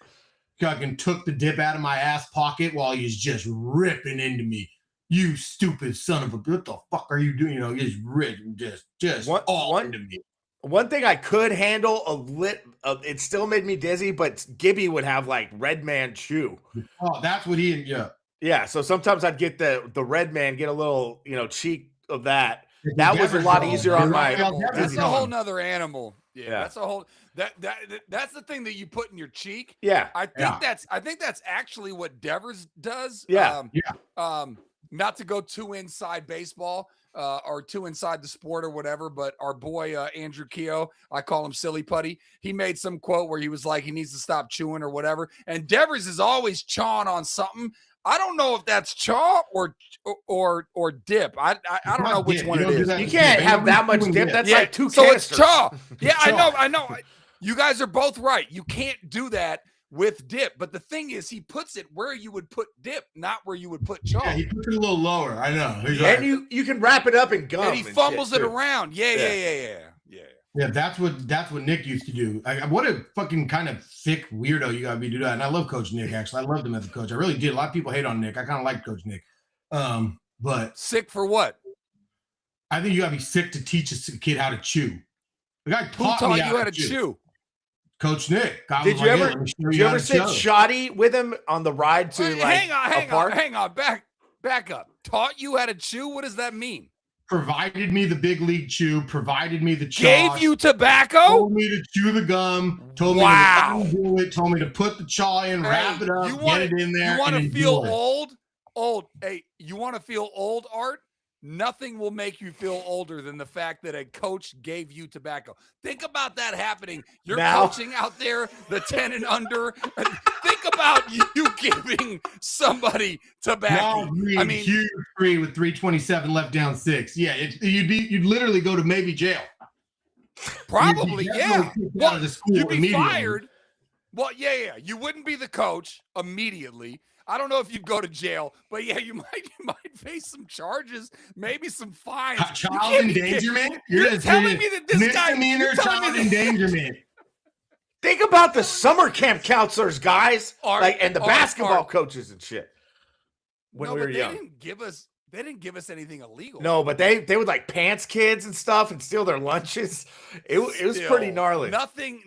fucking took the dip out of my ass pocket while he was just ripping into me. You stupid son of a, what the fuck are you doing? You know, he's ripping just all into me. One thing I could handle it still made me dizzy, but Gibby would have like Red Man chew. Oh, that's what yeah. Yeah, so sometimes I'd get the Red Man, get a little, cheek of that. That was a lot easier on my. That's a whole nother animal. Yeah, Yeah. that's a whole that's the thing that you put in your cheek. Yeah, I think that's actually what Devers does. Yeah. Not to go too inside baseball or too inside the sport or whatever, but our boy Andrew Keogh, I call him Silly Putty. He made some quote where he was like, he needs to stop chewing or whatever. And Devers is always chawing on something. I don't know if that's chaw or dip. I don't know which one it is. You can't have that much dip. That's like 2 So canisters. it's chaw. Yeah, I know. You guys are both right. You can't do that with dip. But the thing is, he puts it where you would put dip, not where you would put chaw. Yeah, he puts it a little lower. I know. And you can wrap it up in gum. And he fumbles it around. Yeah. That's what Nick used to do. What a fucking kind of sick weirdo you gotta be to do that. And I love Coach Nick. Actually, I loved him as a coach. I really did. A lot of people hate on Nick. I kind of like Coach Nick. But sick for what? I think you gotta be sick to teach a kid how to chew. The guy taught me how to chew. Coach Nick. Did you ever sit shoddy with him on the ride to hang on, back up. Taught you how to chew? What does that mean? Provided me the big league chew, provided me the chalk, gave you tobacco, told me to chew the gum, told me to do it, told me to put the chaw in, wrap it up, get it in there. You want to feel old? Hey, you want to feel old, Art? Nothing will make you feel older than the fact that a coach gave you tobacco. Think about that happening. You're coaching out there, the 10 and under. Think about you giving somebody tobacco. I mean, huge free with 3:27 left, down 6. Yeah, you'd literally go to maybe jail. Probably, yeah. Well, you'd be fired. Well, yeah. You wouldn't be the coach immediately. I don't know if you'd go to jail, but yeah, you might face some charges, maybe some fines. Child endangerment? You're telling me that this guy misdemeanor child endangerment. Think about the summer camp counselors, guys, and the basketball coaches and shit. When we were young, they didn't give us anything illegal. No, but they would like pants kids and stuff and steal their lunches. It was pretty gnarly. Nothing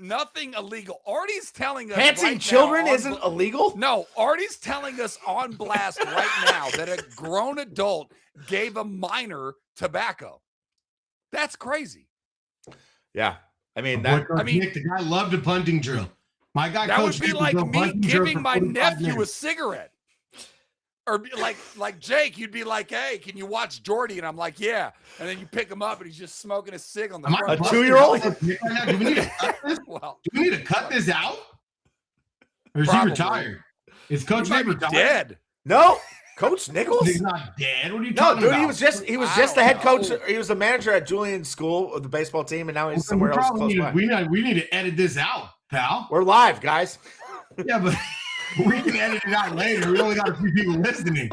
illegal. Artie's telling us pantsing children isn't illegal. No, Artie's telling us on blast right now that a grown adult gave a minor tobacco. That's crazy. Yeah, Nick, the guy loved a punting drill. My guy, that would be like me giving my nephew a cigarette. Or like Jake, you'd be like, "Hey, can you watch Jordy?" And I'm like, "Yeah." And then you pick him up, and he's just smoking a cig on the front. A 2-year-old? Do we need to cut this? Well, do we need to cut this out? Or is he retired? Is Coach Nick retired? Dead? No, Coach Nichols. He's not dead. What are you talking about? No, dude, he was just the head coach. He was the manager at Julian's school of the baseball team, and now he's somewhere else close by. We need to edit this out, pal. We're live, guys. Yeah, but we can edit it out later. We only got a few people listening.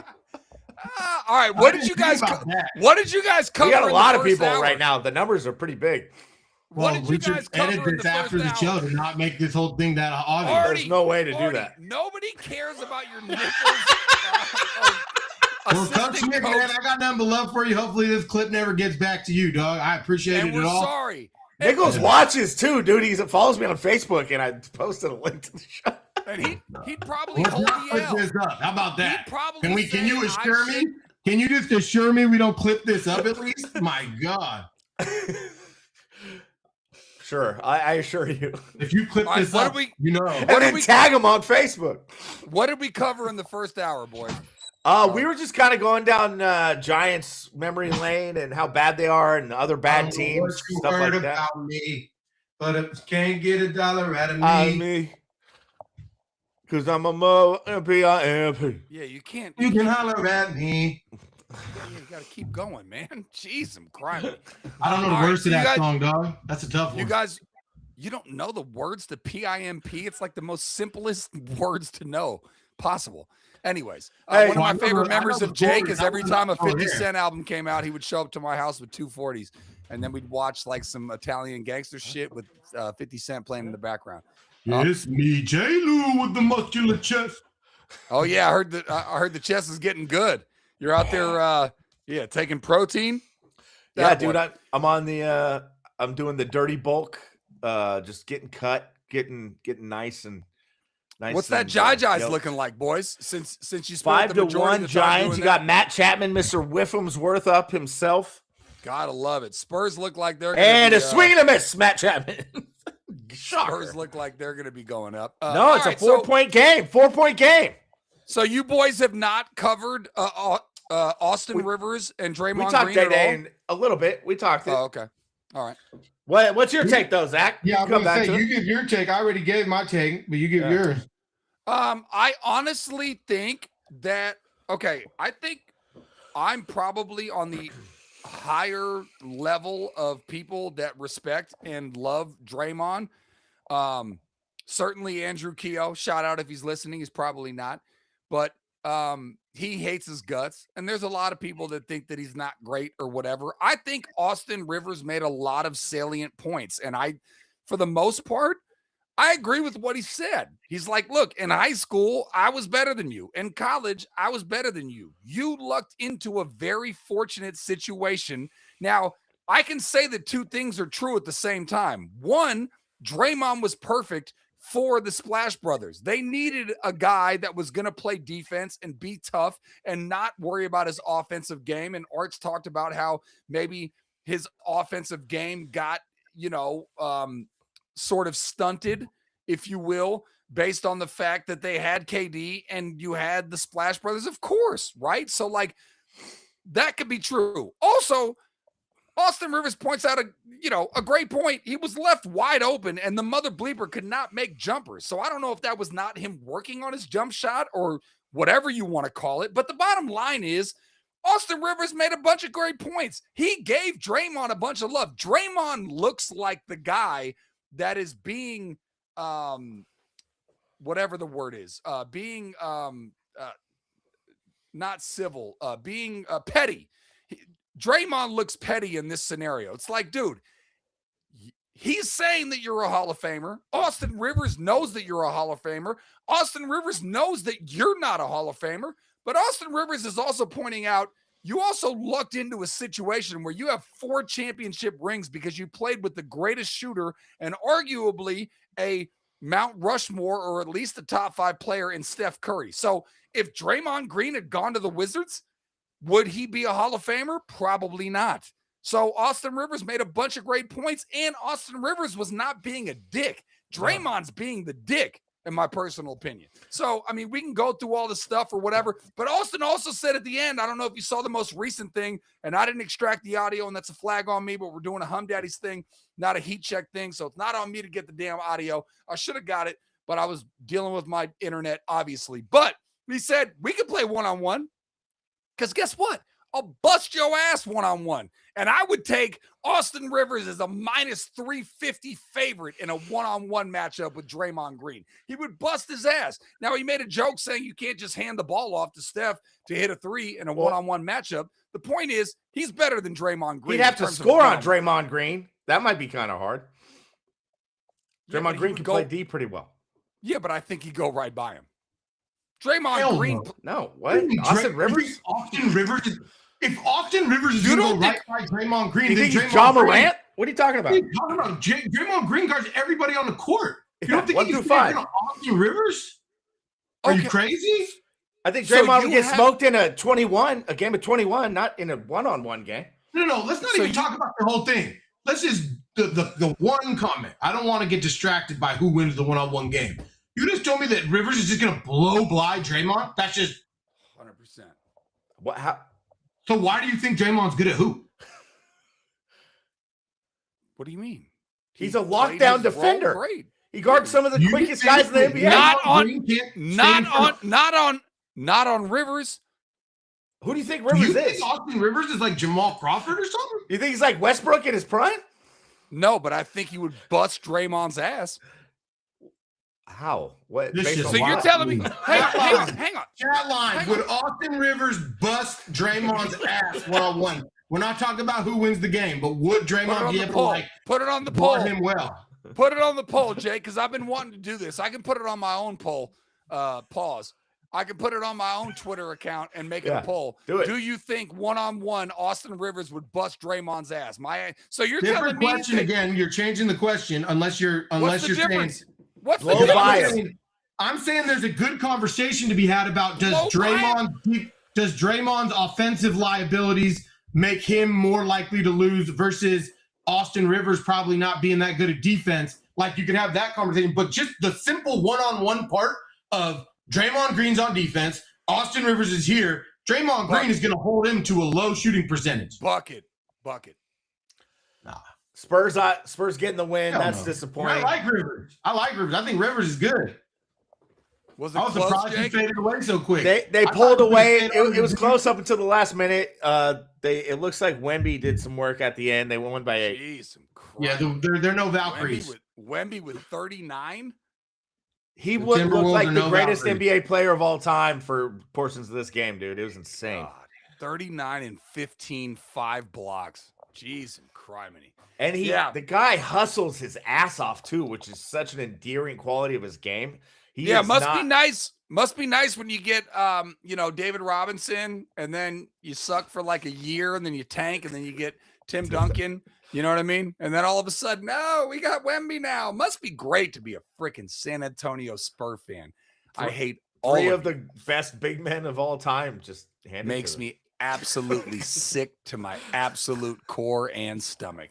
All right, what did you guys cover? We got a lot of people right now. The numbers are pretty big. Well, we should edit this after the show to not make this whole thing that obvious. There's no way to do that. Nobody cares about your nipples. Well, Coach Nick, man, I got nothing but love for you. Hopefully this clip never gets back to you, dog. I appreciate it at all. Sorry. Nichols watches too, dude. He follows me on Facebook, and I posted a link to the show. And he'd probably hold the L. This up. How about that? Can you assure me? Can you just assure me we don't clip this up at least? My God. Sure, I assure you. If you clip this up, you know. And then tag him on Facebook. What did we cover in the first hour, boys? We were just kind of going down Giants memory lane and how bad they are and other bad teams, stuff like that. About me, but if you can't get a dollar out of me. Because I'm a Mo-M-P-I-M-P. Yeah, you can't. You can holler at me. Yeah, you got to keep going, man. Jeez, I'm crying. I don't know the words to that song, dog. That's a tough one. You don't know the words to PIMP? It's like the most simplest words to know possible. Anyways, Hey, one of my favorite I memories know of the Jake chorus. is every time a 50 here. Cent album came out, he would show up to my house with 240s, and then we'd watch like some Italian gangster shit with 50 Cent playing in the background. Yes, me, J. Lou with the muscular chest. Oh yeah, I heard the chest is getting good. You're out there, taking protein. Yeah, dude, I'm on the I'm doing the dirty bulk, just getting cut, getting nice and nice. What's that Jai's looking like, boys? Since you spent 5-1 Giants. You got Matt Chapman, Mr. Whiffhamsworth up himself. Gotta love it. Spurs look like they're and a swing and a miss, Matt Chapman. Spurs look like they're going to be going up. No, it's a 4-point game. 4-point game. So you boys have not covered Austin Rivers and Draymond Green. We talked Day a little bit. We talked it. Oh, okay. All right. What's your take though, Zach? Yeah, I'm going to say, you give your take. I already gave my take, but you give yours. I honestly think that, I think I'm probably on the higher level of people that respect and love Draymond. Certainly Andrew Keogh, shout out if he's listening. He's probably not, but he hates his guts. And there's a lot of people that think that he's not great or whatever. I think Austin Rivers made a lot of salient points. And for the most part, I agree with what he said. He's like, look, in high school, I was better than you. In college, I was better than you. You lucked into a very fortunate situation. Now, I can say that two things are true at the same time. One, Draymond was perfect for the Splash Brothers. They needed a guy that was going to play defense and be tough and not worry about his offensive game. And Art's talked about how maybe his offensive game got, sort of stunted, if you will, based on the fact that they had KD and you had the Splash Brothers, of course, right? So, like, that could be true. Also, Austin Rivers points out a great point. He was left wide open, and the mother bleeper could not make jumpers. So I don't know if that was not him working on his jump shot or whatever you want to call it. But the bottom line is, Austin Rivers made a bunch of great points. He gave Draymond a bunch of love. Draymond looks like the guy that is being, whatever the word is, being not civil, being petty. Draymond looks petty in this scenario. It's like, dude, he's saying that you're a Hall of Famer. Austin Rivers knows that you're a Hall of Famer. Austin Rivers knows that you're not a Hall of Famer. But Austin Rivers is also pointing out you also lucked into a situation where you have 4 championship rings because you played with the greatest shooter and arguably a Mount Rushmore or at least a top 5 player in Steph Curry. So if Draymond Green had gone to the Wizards, would he be a Hall of Famer? Probably not. So Austin Rivers made a bunch of great points, and Austin Rivers was not being a dick. Draymond's being the dick, in my personal opinion. So, I mean, we can go through all this stuff or whatever, but Austin also said at the end, I don't know if you saw the most recent thing, and I didn't extract the audio, and that's a flag on me, but we're doing a Humm Daddies thing, not a heat check thing, so it's not on me to get the damn audio. I should have got it, but I was dealing with my internet, obviously. But he said, we could play one-on-one, because guess what? I'll bust your ass one-on-one. And I would take Austin Rivers as a minus 350 favorite in a one-on-one matchup with Draymond Green. He would bust his ass. Now, he made a joke saying you can't just hand the ball off to Steph to hit a 3 in a one-on-one matchup. The point is, he's better than Draymond Green. He'd have to score on Draymond Green. That might be kind of hard. Draymond Green can play D pretty well. Yeah, but I think he'd go right by him. Draymond Green. No, what? Austin Rivers? If Austin Rivers is going to go right by Draymond Green, you then think John Morant? What are you talking about? Draymond Green guards everybody on the court. You don't think 1 he's through 5 Austin Rivers? Are you crazy? I think Draymond would get smoked in a game of 21, not in a one-on-one game. No. Let's not even talk about the whole thing. Let's just the one comment. I don't want to get distracted by who wins the one-on-one game. You just told me that Rivers is just going to blow by Draymond? That's just 100%. What? How? So why do you think Draymond's good at hoop? What do you mean? He's a lockdown defender. Great. He guards some of the quickest guys in the NBA. Not on Rivers. Who do you think Rivers is? Think Austin Rivers is like Jamal Crawford or something? You think he's like Westbrook in his prime? No, but I think he would bust Draymond's ass. How? What? This based is on So you're what? telling me, hang on. Chat line, Hang would Austin Rivers bust Draymond's ass one-on-one? We're not talking about who wins the game, but would Put it Draymond on be the able to poll. like Put it on the guard poll. him well? Put it on the poll, Jay, because I've been wanting to do this. I can put it on my own poll. Pause. I can put it on my own Twitter account and make it a poll. Do it. Do you think one-on-one Austin Rivers would bust Draymond's ass? So you're Different telling me question again. You're changing the question unless you're what's the saying difference? What's the Low difference? bias. I'm saying there's a good conversation to be had about does Draymond's offensive liabilities make him more likely to lose versus Austin Rivers probably not being that good at defense. Like you could have that conversation, but just the simple one-on-one part of Draymond Green's on defense, Austin Rivers is here. Draymond Green is going to hold him to a low shooting percentage. Bucket. Nah. Spurs getting the win. Hell That's no. disappointing. I like Rivers. I think Rivers is good. Was it I was close, surprised he Jake? faded away so quick. They I pulled thought he away. was gonna It was close up until the last minute. It looks like Wemby did some work at the end. They won by 8. Jeez, Yeah, they're no Valkyries. Wemby with 39. He The would look Timberwolves like are the no greatest Valkyries. NBA player of all time for portions of this game, dude. It was insane. God, 39 and 15, 5 blocks. Jeez and criminy. And the guy hustles his ass off too, which is such an endearing quality of his game. Be nice. Must be nice when you get David Robinson and then you suck for like a year and then you tank and then you get Tim Duncan. You know what I mean? And then all of a sudden, no, we got Wemby now. Must be great to be a freaking San Antonio Spur fan. I hate all three of of the best big men of all time. Just makes me absolutely sick to my absolute core and stomach.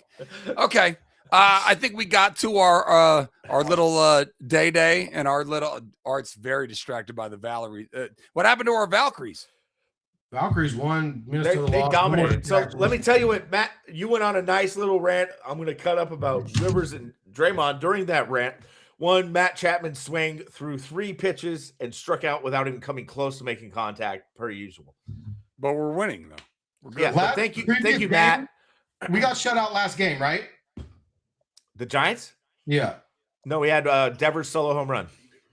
Okay. I think we got to our little day and our little Art's very distracted by the Valerie. What happened to our Valkyries? Valkyries won. Minnesota They lost. dominated. So let me tell you what, Matt, you went on a nice little rant. I'm going to cut up about Rivers and Draymond. During that rant, Matt Chapman swung through 3 pitches and struck out without even coming close to making contact per usual. But we're winning though. We're good. Yeah, but thank you, Matt. We got shut out last game, right? The Giants? Yeah. No, we had Devers solo home run.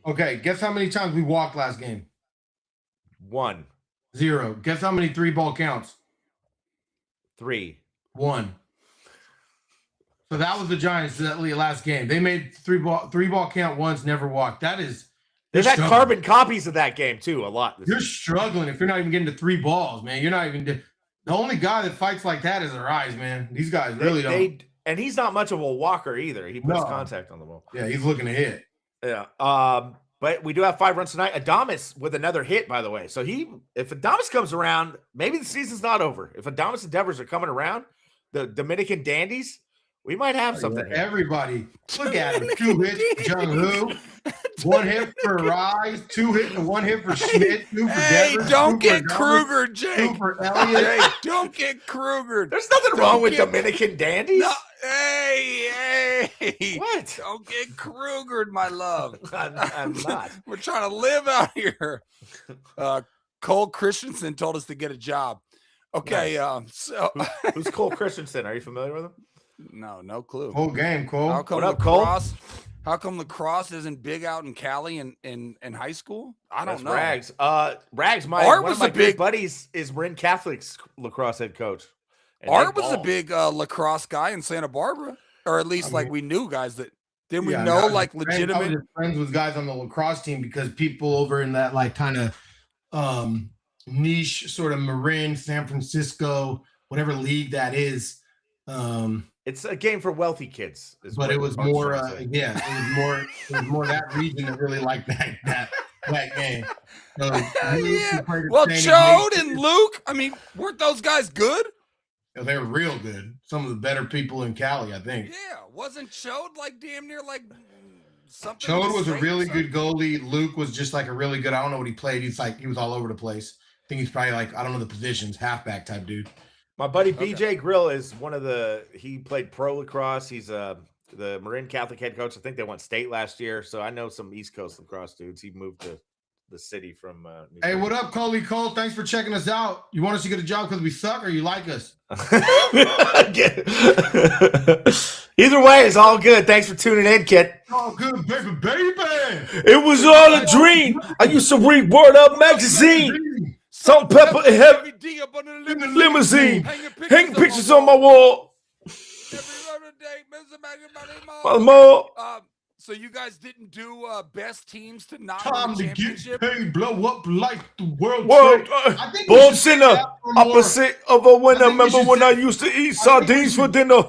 Okay, guess how many times we walked last game? 1, 0. Guess how many 3-ball counts? 3. 1. So that was the Giants last game. They made 3-ball count once, never walked. They've had carbon copies of that game too, a lot. You're struggling if you're not even getting to 3 balls, man. You're not even the only guy that fights like that is Arise, man. These guys really don't. And he's not much of a walker either. He puts contact on the ball. Yeah, he's looking to hit. Yeah. But we do have 5 runs tonight. Adames with another hit, by the way. So if Adames comes around, maybe the season's not over. If Adames and Devers are coming around, the Dominican dandies, we might have something here. Everybody, look at him. 2 hits for Jung-Hoo, 1 hit for Rise, 2 hits and 1 hit for Schmidt, 2 for Devers, don't 2 for get Kruger, Jake. 2 for Elliott. Hey, don't get Kruger. There's nothing wrong with Dominican dandies. No, hey. What? Don't get Krugered, my love. I'm not. We're trying to live out here. Cole Christensen told us to get a job. Okay, Nice. Who's Cole Christensen? Are you familiar with him? No clue. Whole game, Cole. How come What up, Cole? How come lacrosse isn't big out in Cali in high school? I don't know. Rags. Rags, Art one was of my a big- buddies is Marin Catholic's lacrosse head coach. And Art they was a ball. big lacrosse guy in Santa Barbara, or at least like we knew guys that didn't we Yeah, know I was like I was legitimate. just friends with guys on the lacrosse team because people over in that like kind of niche sort of Marin, San Francisco, whatever league that is. It's a game for wealthy kids. But it was more, it was more that region that really liked that game. So, Yeah. Well, Chode and Luke, I mean, weren't those guys good? they were real good. Some of the better people in Cali, I think. Yeah, wasn't Chode like damn near like something? Chode was a straight really or something? good goalie. Luke was just like a really good. I don't know what he played. He was all over the place. I think he's probably like, I don't know the positions, halfback type dude. My buddy BJ Grill is he played pro lacrosse. He's the Marin Catholic head coach. I think they won state last year. So I know some East Coast lacrosse dudes. He moved to the city from. New Hey, Jersey. what up, Coley Cole? Thanks for checking us out. You want us to get a job because we suck, or you like us? Either way, it's all good. Thanks for tuning in, kid. Oh, good, baby, baby. It was all a dream. I used to read Word Up magazine. Salt and pepper and heavy DVD up on the limousine. Hanging Hang pictures on my wall. every other day. More. So you guys didn't do best teams to not Time win to the get championship? paid, blow up like the world. World, I think we born should say sinner, that for more. opposite of a winner. I think we Remember should when say- I used to eat I think we sardines for should- dinner?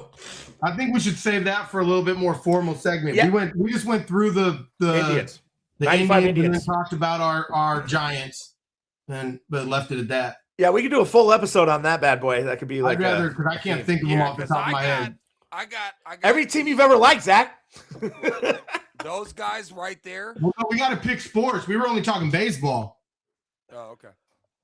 I think we should save that for a little bit more formal segment. Yeah. We just went through the Indians. the 95 Indians and Indians. then talked about our Giants, but left it at that. Yeah, we could do a full episode on that bad boy. That could be like I'd rather, because I can't think of them off the 'cause top of my head. I got every team you've ever liked, Zach. those guys right there. Well, no, we got to pick sports. We were only talking baseball. Oh, okay.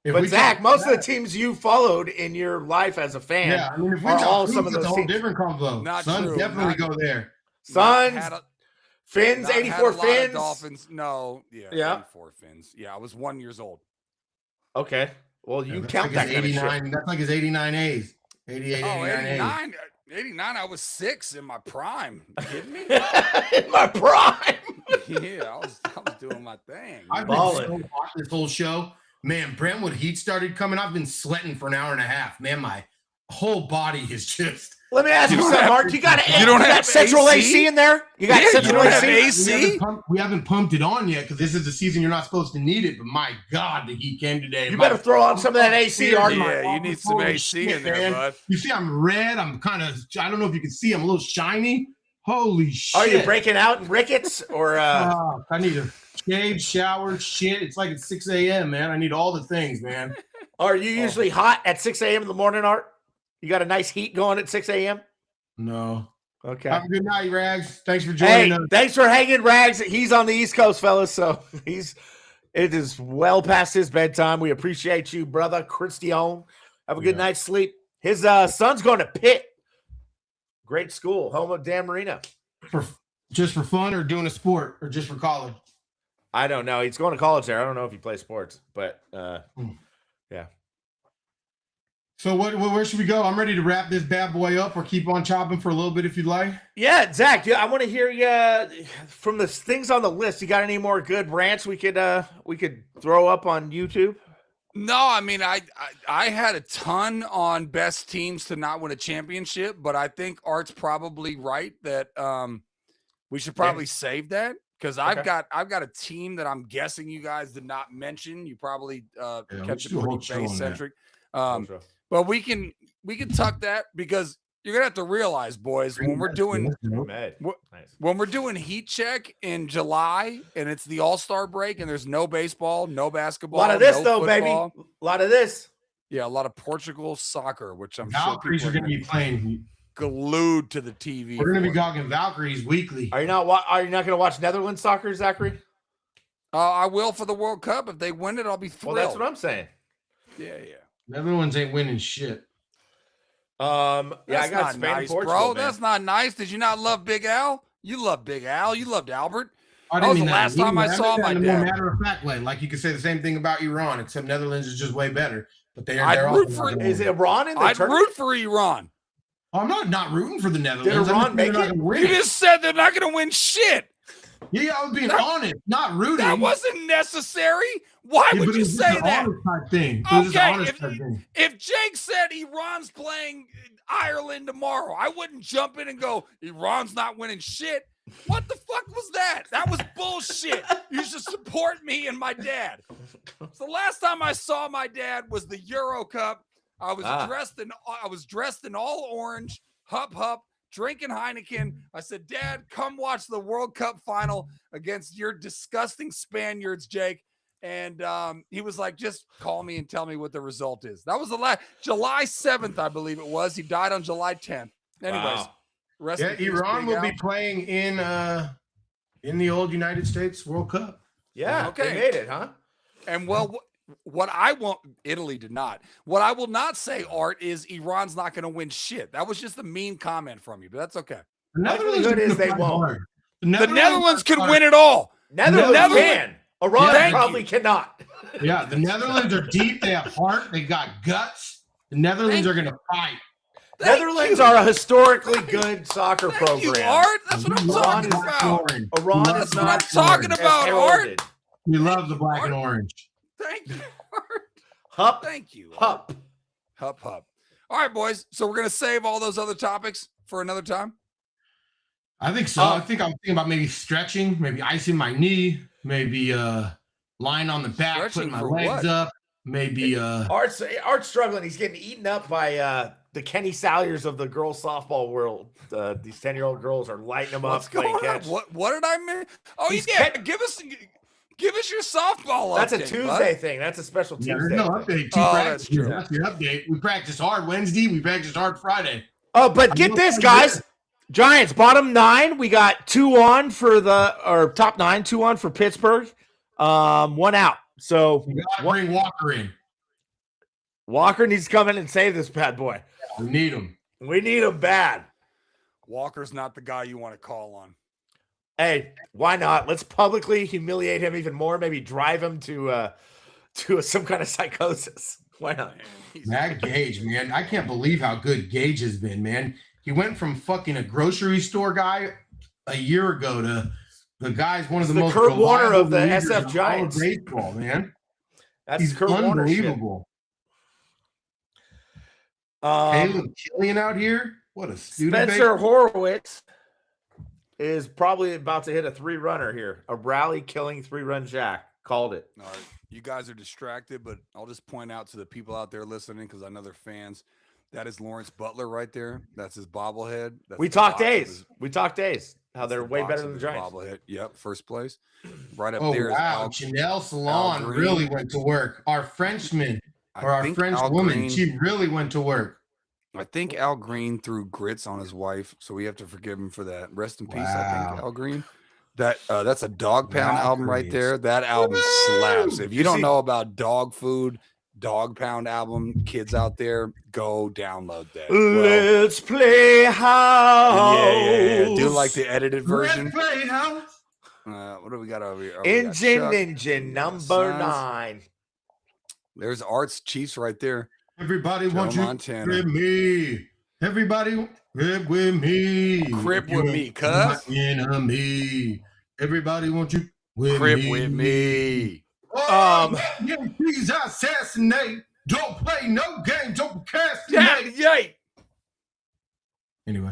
If But we Zach, talk- most of the teams you followed in your life as a fan, yeah, I mean, if we are talk all Hoops, some of it's those a whole teams. different combo. Not Suns true. definitely Not- go there. Suns, Not had a- Fins, not had 84 a lot of Fins. Dolphins. No, yeah, Yeah. 84 Fins. Yeah, I was 1 year old. Okay, well you Yeah, that's count like that his kind of shit. 89. That's like his 89 A's. 88, Oh, 89 A's. 89. 89, I was 6 in my prime. You kidding me? In my prime. Yeah, I was doing my thing. I've been Balling. so hot this whole show. Man, Brentwood Heat started coming. I've been sweating for an hour and a half. Man, my whole body is just. Let me ask you You don't something, have- Mark. You got you don't have central AC? AC in there? You got Yeah, you central don't have AC? AC? We haven't pumped it on yet because this is the season you're not supposed to need it. But my God, the Heat came today. You My- better throw on some of that AC, Art. Yeah, you need some Holy AC shit, in there, man. bud. You see, I'm red. I'm kind of. I don't know if you can see. I'm a little shiny. Holy shit! Are you breaking out in rickets or? I need a shave, shower, shit. It's like it's 6 a.m., man. I need all the things, man. Are you usually hot at 6 a.m. in the morning, Art? You got a nice heat going at 6 a.m.? No. Okay. Have a good night, Rags. Thanks for joining Hey, us. thanks for hanging, Rags. He's on the East Coast, fellas, so it is well past his bedtime. We appreciate you, brother. Christian. Have a good night's sleep. His son's going to Pitt. Great school, home of Dan Marino. Just for fun or doing a sport or just for college? I don't know. He's going to college there. I don't know if he plays sports, but yeah. So where should we go? I'm ready to wrap this bad boy up or keep on chopping for a little bit if you'd like. Yeah, Zach, I want to hear you from the things on the list. You got any more good rants we could throw up on YouTube? No, I mean, I had a ton on best teams to not win a championship, but I think Art's probably right that we should probably save that because I've got a team that I'm guessing you guys did not mention. You probably kept it pretty base centric. But we can tuck that because you're gonna have to realize, boys, when we're doing heat check in July and it's the All-Star break and there's no baseball, no basketball, A lot of this no though, football. baby. A lot of this. Yeah, a lot of Portugal soccer, which I'm sure Valkyries people are going to be playing. glued to the TV. We're going to be for. talking Valkyries weekly. Are you not going to watch Netherlands soccer, Zachary? I will for the World Cup. If they win it, I'll be thrilled. Well, that's what I'm saying. Yeah. Netherlands ain't winning shit. I That's got not Spain nice, and Portugal, bro. man. That's not nice. Did you not love Big Al? You love Big Al. You loved Albert. I That didn't was mean the that. last time I saw my in a more dad. matter of fact way. Like you could say the same thing about Iran, except Netherlands is just way better. But they're root also for- not Is winning. Iran in the I'd tournament? root for Iran. I'm not rooting for the Netherlands. Iran I'm just make saying they're it? not gonna win. You just said they're not going to win shit. Yeah, I was being honest, not rooting. That wasn't necessary. Why Yeah, would but it you was just say an that? honest type thing. It was just an Okay, honest type thing. if Jake said Iran's playing Ireland tomorrow, I wouldn't jump in and go, Iran's not winning shit. What the fuck was that? That was bullshit. You should support me and my dad. So the last time I saw my dad was the Euro Cup. I was dressed in all orange, hup, drinking Heineken. I said, Dad, come watch the World Cup final against your disgusting Spaniards, Jake. And he was like, just call me and tell me what the result is. That was the last July 7th, I believe it was. He died on July 10th. Anyways, Wow. rest Yeah, in peace, Iran Big will be Al. playing in the old United States World Cup. Yeah, Okay. they made it, huh? And well, what I won't, Italy did not. What I will not say, Art, is Iran's not going to win shit. That was just a mean comment from you, but that's okay. The Likelihood are is gonna they fight won't. hard. The Netherlands could win it all. Netherlands Netherlands- can. Iran Yeah, probably cannot. Yeah, the Netherlands are deep. They have heart. They got guts. The Netherlands are going to fight. Netherlands are a historically good soccer Thank you, program. Art. That's what I'm We talking love black about. and orange. Iran We love is the not black and talking orange. about, as Art. heralded. We love the black and orange. Thank you, Art. Hup, Thank you. hup. Hup, hup. All right, boys. So we're going to save all those other topics for another time. I think so. I think I'm thinking about maybe stretching, maybe icing my knee, maybe lying on the back, Stretching putting my for legs what? up, maybe Art's struggling. He's getting eaten up by the Kenny Salyers of the girls softball world. These 10-year-old girls are lighting him What's up playing going on? catch. What did I miss? Oh, He's yeah. catch- Give us your softball That's update, a Tuesday bud. thing. That's a special yeah, Tuesday. there's no thing. update. Oh, Practice. that's true. That's the update. We practice hard Wednesday. We practice hard Friday. Oh, but get this, guys. Giants bottom 9. We got 2 on for top 9, 2 on for Pittsburgh. 1 out. So We got to bring Walker in. Walker needs to come in and save this bad boy. We need him. We need him bad. Walker's not the guy you want to call on. Hey, why not? Let's publicly humiliate him even more. Maybe drive him to some kind of psychosis. Why not? Matt Gage, man. I can't believe how good Gage has been, man. He went from fucking a grocery store guy a year ago to the guy's one of the The most Kurt Warner reliable of the leaders SF in all of Giants. baseball, man. That's He's Kurt Warner shit. unbelievable. Caleb Killian out here. What a student. Spencer Horowitz is probably about to hit a 3-runner here. A rally killing 3-run jack. Called it. All right. You guys are distracted, but I'll just point out to the people out there listening because I know they're fans. That is Lawrence Butler right there. That's his bobblehead. That's We the talked box of days. his- We talked days. How that's they're the way box better of than the his Giants. bobblehead. Yep, first place. Right up Oh, there is wow. Al. Janelle Salon Green. really went to work. Our Frenchman I or our think French Al woman, Green- she really went to work. I think Al Green threw grits on his wife, so we have to forgive him for that. Rest in peace, I think, Wow. Al Green. That's a Dog Pound album right Valkyries. there. That album slaps. If you don't See- know about Dog Food, Dog Pound album, kids out there, go download that. Well, Let's play house. yeah. Do like the edited version. Let's play house. What do we got over here? Oh, we got Engine Chuck. Engine We got number Sons. 9. There's Arts Chiefs right there. Everybody Joe wants you Montana. with me. Everybody crib with me. Crib You with ain't me, my cuz. enemy. Everybody wants you with Crib me. with me. Oh, please assassinate. Don't play no game. Don't procrastinate. Yay! Anyway,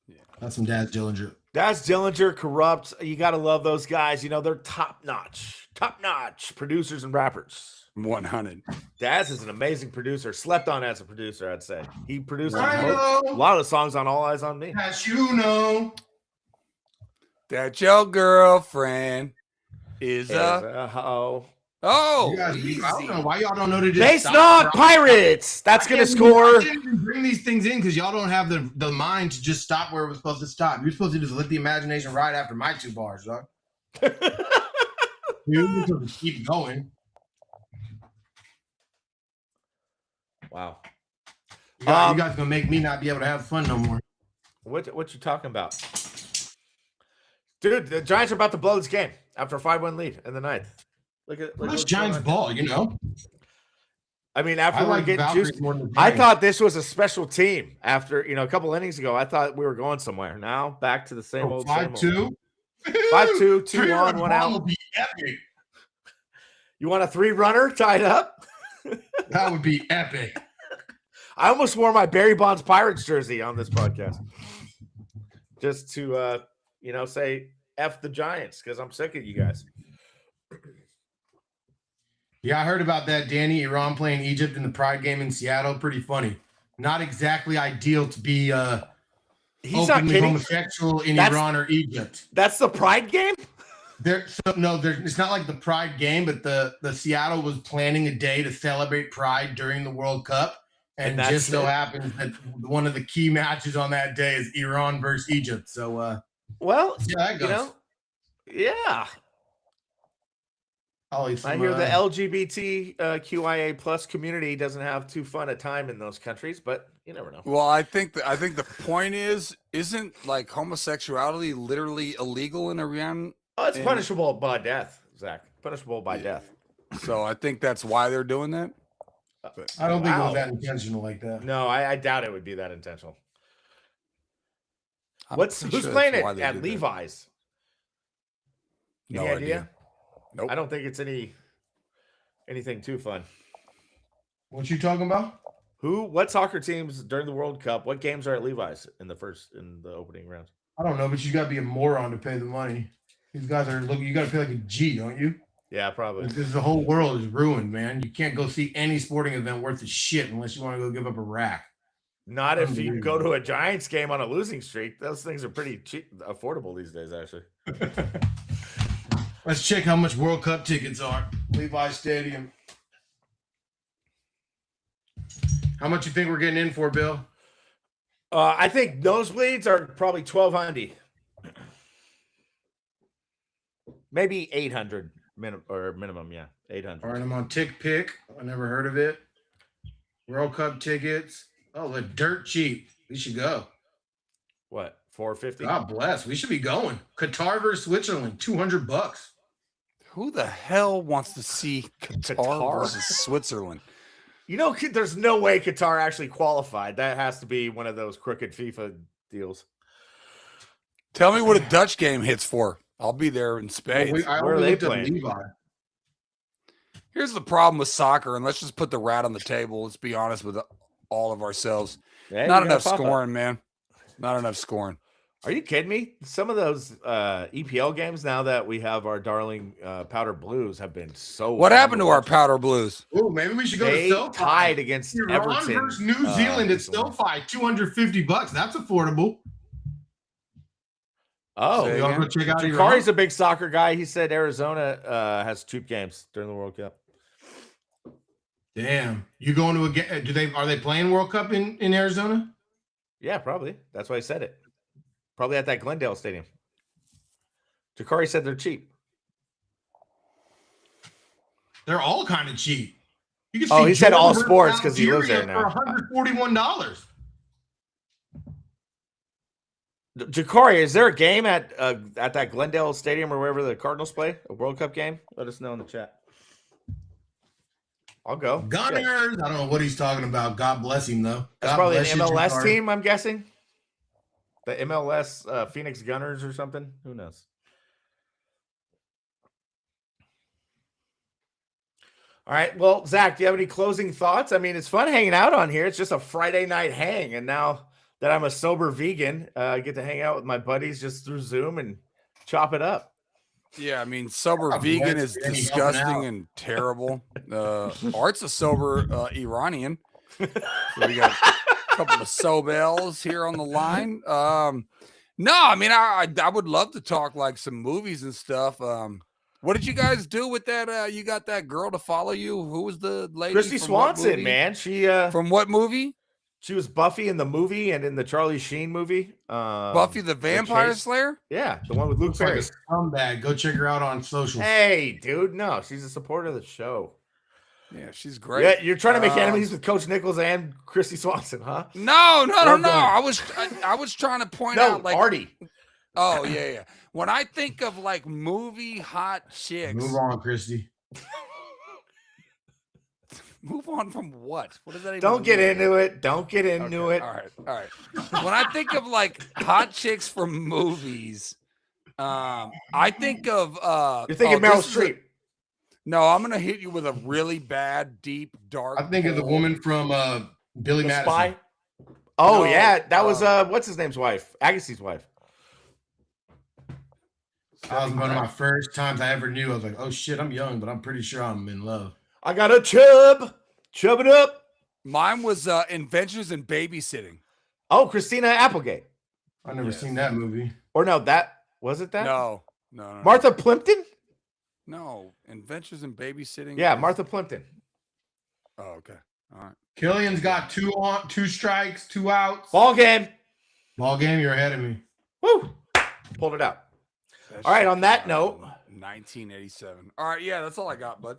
Yeah. that's some Daz Dillinger. That's Dillinger, Corrupt. You got to love those guys. You know, they're top-notch producers and rappers. 100. Daz is an amazing producer. Slept on as a producer, I'd say. He produced I a know lot of the songs on All Eyes on Me. that you know. That your girlfriend is a Oh. oh, I easy. don't know why y'all don't know to just Base stop, knock bro. Pirates. That's going to I score. didn't even bring these things in because y'all don't have the mind to just stop where we're supposed to stop. You're supposed to just let the imagination ride after my 2 bars, dog. You're supposed to keep going. Wow. You guys gonna make me not be able to have fun no more. What you talking about? Dude, the Giants are about to blow this game after a 5-1 lead in the 9th. Look at That's what's Giants going on. ball, you know. I mean, after I we're like getting Valkyries juiced, more than the I Giants. thought this was a special team. After a couple innings ago, I thought we were going somewhere. Now back to the same old. 5-2. 5-2, 2 on, 1 Ball would out. be epic. You want a 3-runner tied up? That would be epic. I almost wore my Barry Bonds Pirates jersey on this podcast, just to say F the Giants because I'm sick of you guys. Yeah, I heard about that. Danny, Iran playing Egypt in the Pride game in Seattle. Pretty funny. Not exactly ideal to be He's not openly kidding. homosexual in That's- Iran or Egypt. That's the Pride game. It's not like the Pride game, but the Seattle was planning a day to celebrate Pride during the World Cup, and that's just so it. happens that one of the key matches on that day is Iran versus Egypt. So, Well, yeah, that goes. yeah. Always I hear the LGBTQIA plus community doesn't have too fun a time in those countries, but you never know. Well, I think the point isn't like homosexuality literally illegal in Iran? Oh, it's punishable by death. Zach. Punishable by death. So I think that's why they're doing that. I don't think it Wow. was that intentional like that. No, I doubt it would be that intentional. I'm Who's pretty sure playing that's it why they at did that. Levi's? No Any idea? idea. Nope. I don't think it's anything too fun. What you talking about? What soccer teams during the World Cup? What games are at Levi's in the opening round? I don't know, but you got to be a moron to pay the money. These guys are looking. You got to pay like a G, don't you? Yeah, probably. Because the whole world is ruined, man. You can't go see any sporting event worth a shit unless you want to go give up a rack. Not if you go to a Giants game on a losing streak. Those things are pretty cheap, affordable these days, actually. Let's check how much World Cup tickets are. Levi Stadium. How much you think we're getting in for, Bill? I think nosebleeds are probably 1,200. Maybe 800 minimum, yeah. 800. All right, I'm on Tick Pick. I never heard of it. World Cup tickets. Oh, they're dirt cheap. We should go. What? 450? God bless. We should be going. Qatar versus Switzerland, $200. Who the hell wants to see Qatar versus Switzerland? You know, there's no way Qatar actually qualified. That has to be one of those crooked FIFA deals. Tell me what a Dutch game hits for. I'll be there in spades. Where are they playing? Here's the problem with soccer, and let's just put the rat on the table. Let's be honest with all of ourselves. Hey, Not enough scoring, man. Not enough scoring. Are you kidding me? Some of those EPL games now that we have our darling Powder Blues have been so. What happened to our Powder Blues? Oh, maybe we should go They to SoFi. tied against Iran Everton versus New Zealand at SoFi, $250. That's affordable. Oh, Say You want to go check out Jakari's Iran? a big soccer guy. He said Arizona has cheap games during the World Cup. Damn, you going to a game? Are they playing World Cup in Arizona? Yeah, probably. That's why I said it. Probably at that Glendale Stadium. Jakari said they're cheap. They're all kind of cheap. You can Oh, see he said all Jordan sports versus 'cause he lives there Algeria now. for $141. Jakari, is there a game at that Glendale Stadium or wherever the Cardinals play? A World Cup game? Let us know in the chat. I'll go. Gunners. I don't know what he's talking about. God bless him, though. That's God probably an bless you, MLS Jakari. team, I'm guessing. The MLS Phoenix Gunners or something. Who knows? All right. Well, Zach, do you have any closing thoughts? I mean, it's fun hanging out on here. It's just a Friday night hang. And now that I'm a sober vegan, I get to hang out with my buddies just through Zoom and chop it up. Yeah, I mean, sober Oh, vegan that's is really helping out. disgusting and terrible. Art's a sober Iranian. So we got a couple of Sobels here on the line. No, I mean, I would love to talk like some movies and stuff. What did you guys do with that? You got that girl to follow you? Who was the lady? Christy from what Swanson, movie? man. She From what movie? she was Buffy in the movie and in the Charlie Sheen movie. Buffy the Vampire Chase. Slayer? Yeah, the one with Luke Looks like Perry. a scumbag. Go check her out on social. Hey, dude, no, she's a supporter of the show. Yeah, she's great. Yeah, you're trying to make enemies with Coach Nichols and Christy Swanson, huh? No. Well done. I was trying to point No, out like Artie. Oh, yeah. When I think of like movie hot chicks, Move on, Christy. move on from what? What does that even Don't get mean? into it. Don't get into Okay, it. All right. When I think of like hot chicks from movies, I think of You're thinking Meryl this is a- Streep. No, I'm gonna hit you with a really bad, deep, dark. I think of the pull. woman from Billy The Madison. Spy. Oh, No, yeah. That was what's his name's wife? Agassi's wife. That was one of my first times I ever knew. I was like, oh shit, I'm young, but I'm pretty sure I'm in love. I got a chub. Chub it up. Mine was Adventures in Babysitting. Oh, Christina Applegate. I've never seen that movie. Or no, that was it that? No. Martha Plimpton? No, Adventures in Babysitting. Yeah, is- Martha Plimpton. Oh, okay. All right. Killian's got 2 strikes, 2 outs. Ball game. Ball game, you're ahead of me. Woo. Pulled it out. All right, on that note. 1987. All right, yeah, that's all I got, bud.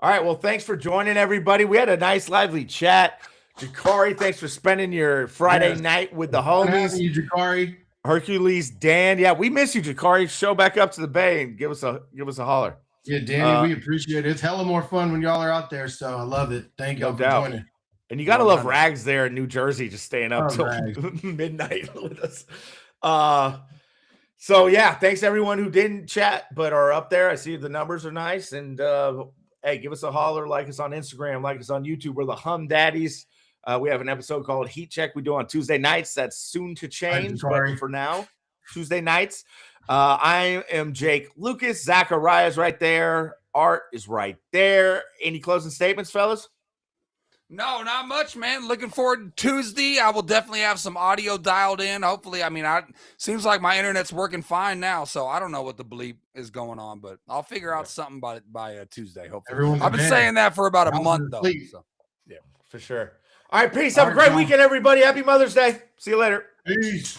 All right, well, thanks for joining, everybody. We had a nice, lively chat. Jakari, thanks for spending your Friday Yes. night with the Good having homies. you, Jakari. Hercules, Dan. Yeah, we miss you, Jakari. Show back up to the Bay and give us a holler. Yeah, Danny, we appreciate it. It's hella more fun when y'all are out there, so I love it. Thank y'all for joining. And you gotta love Rags there in New Jersey, just staying up till midnight with us. So yeah, thanks everyone who didn't chat but are up there. I see the numbers are nice, and hey, give us a holler, like us on Instagram, like us on YouTube. We're the Humm Daddies. We have an episode called Heat Check we do on Tuesday nights. That's soon to change, but for now, Tuesday nights. I am Jake Lucas. Zachariah's right there. Art is right there. Any closing statements, fellas? No, not much, man. Looking forward to Tuesday. I will definitely have some audio dialed in. Hopefully, seems like my internet's working fine now, so I don't know what the bleep is going on, but I'll figure out something by Tuesday. Hopefully, I've been saying that for about a month though. So. Yeah, for sure. All right, peace. Have a great weekend, everybody. Happy Mother's Day. See you later. Peace.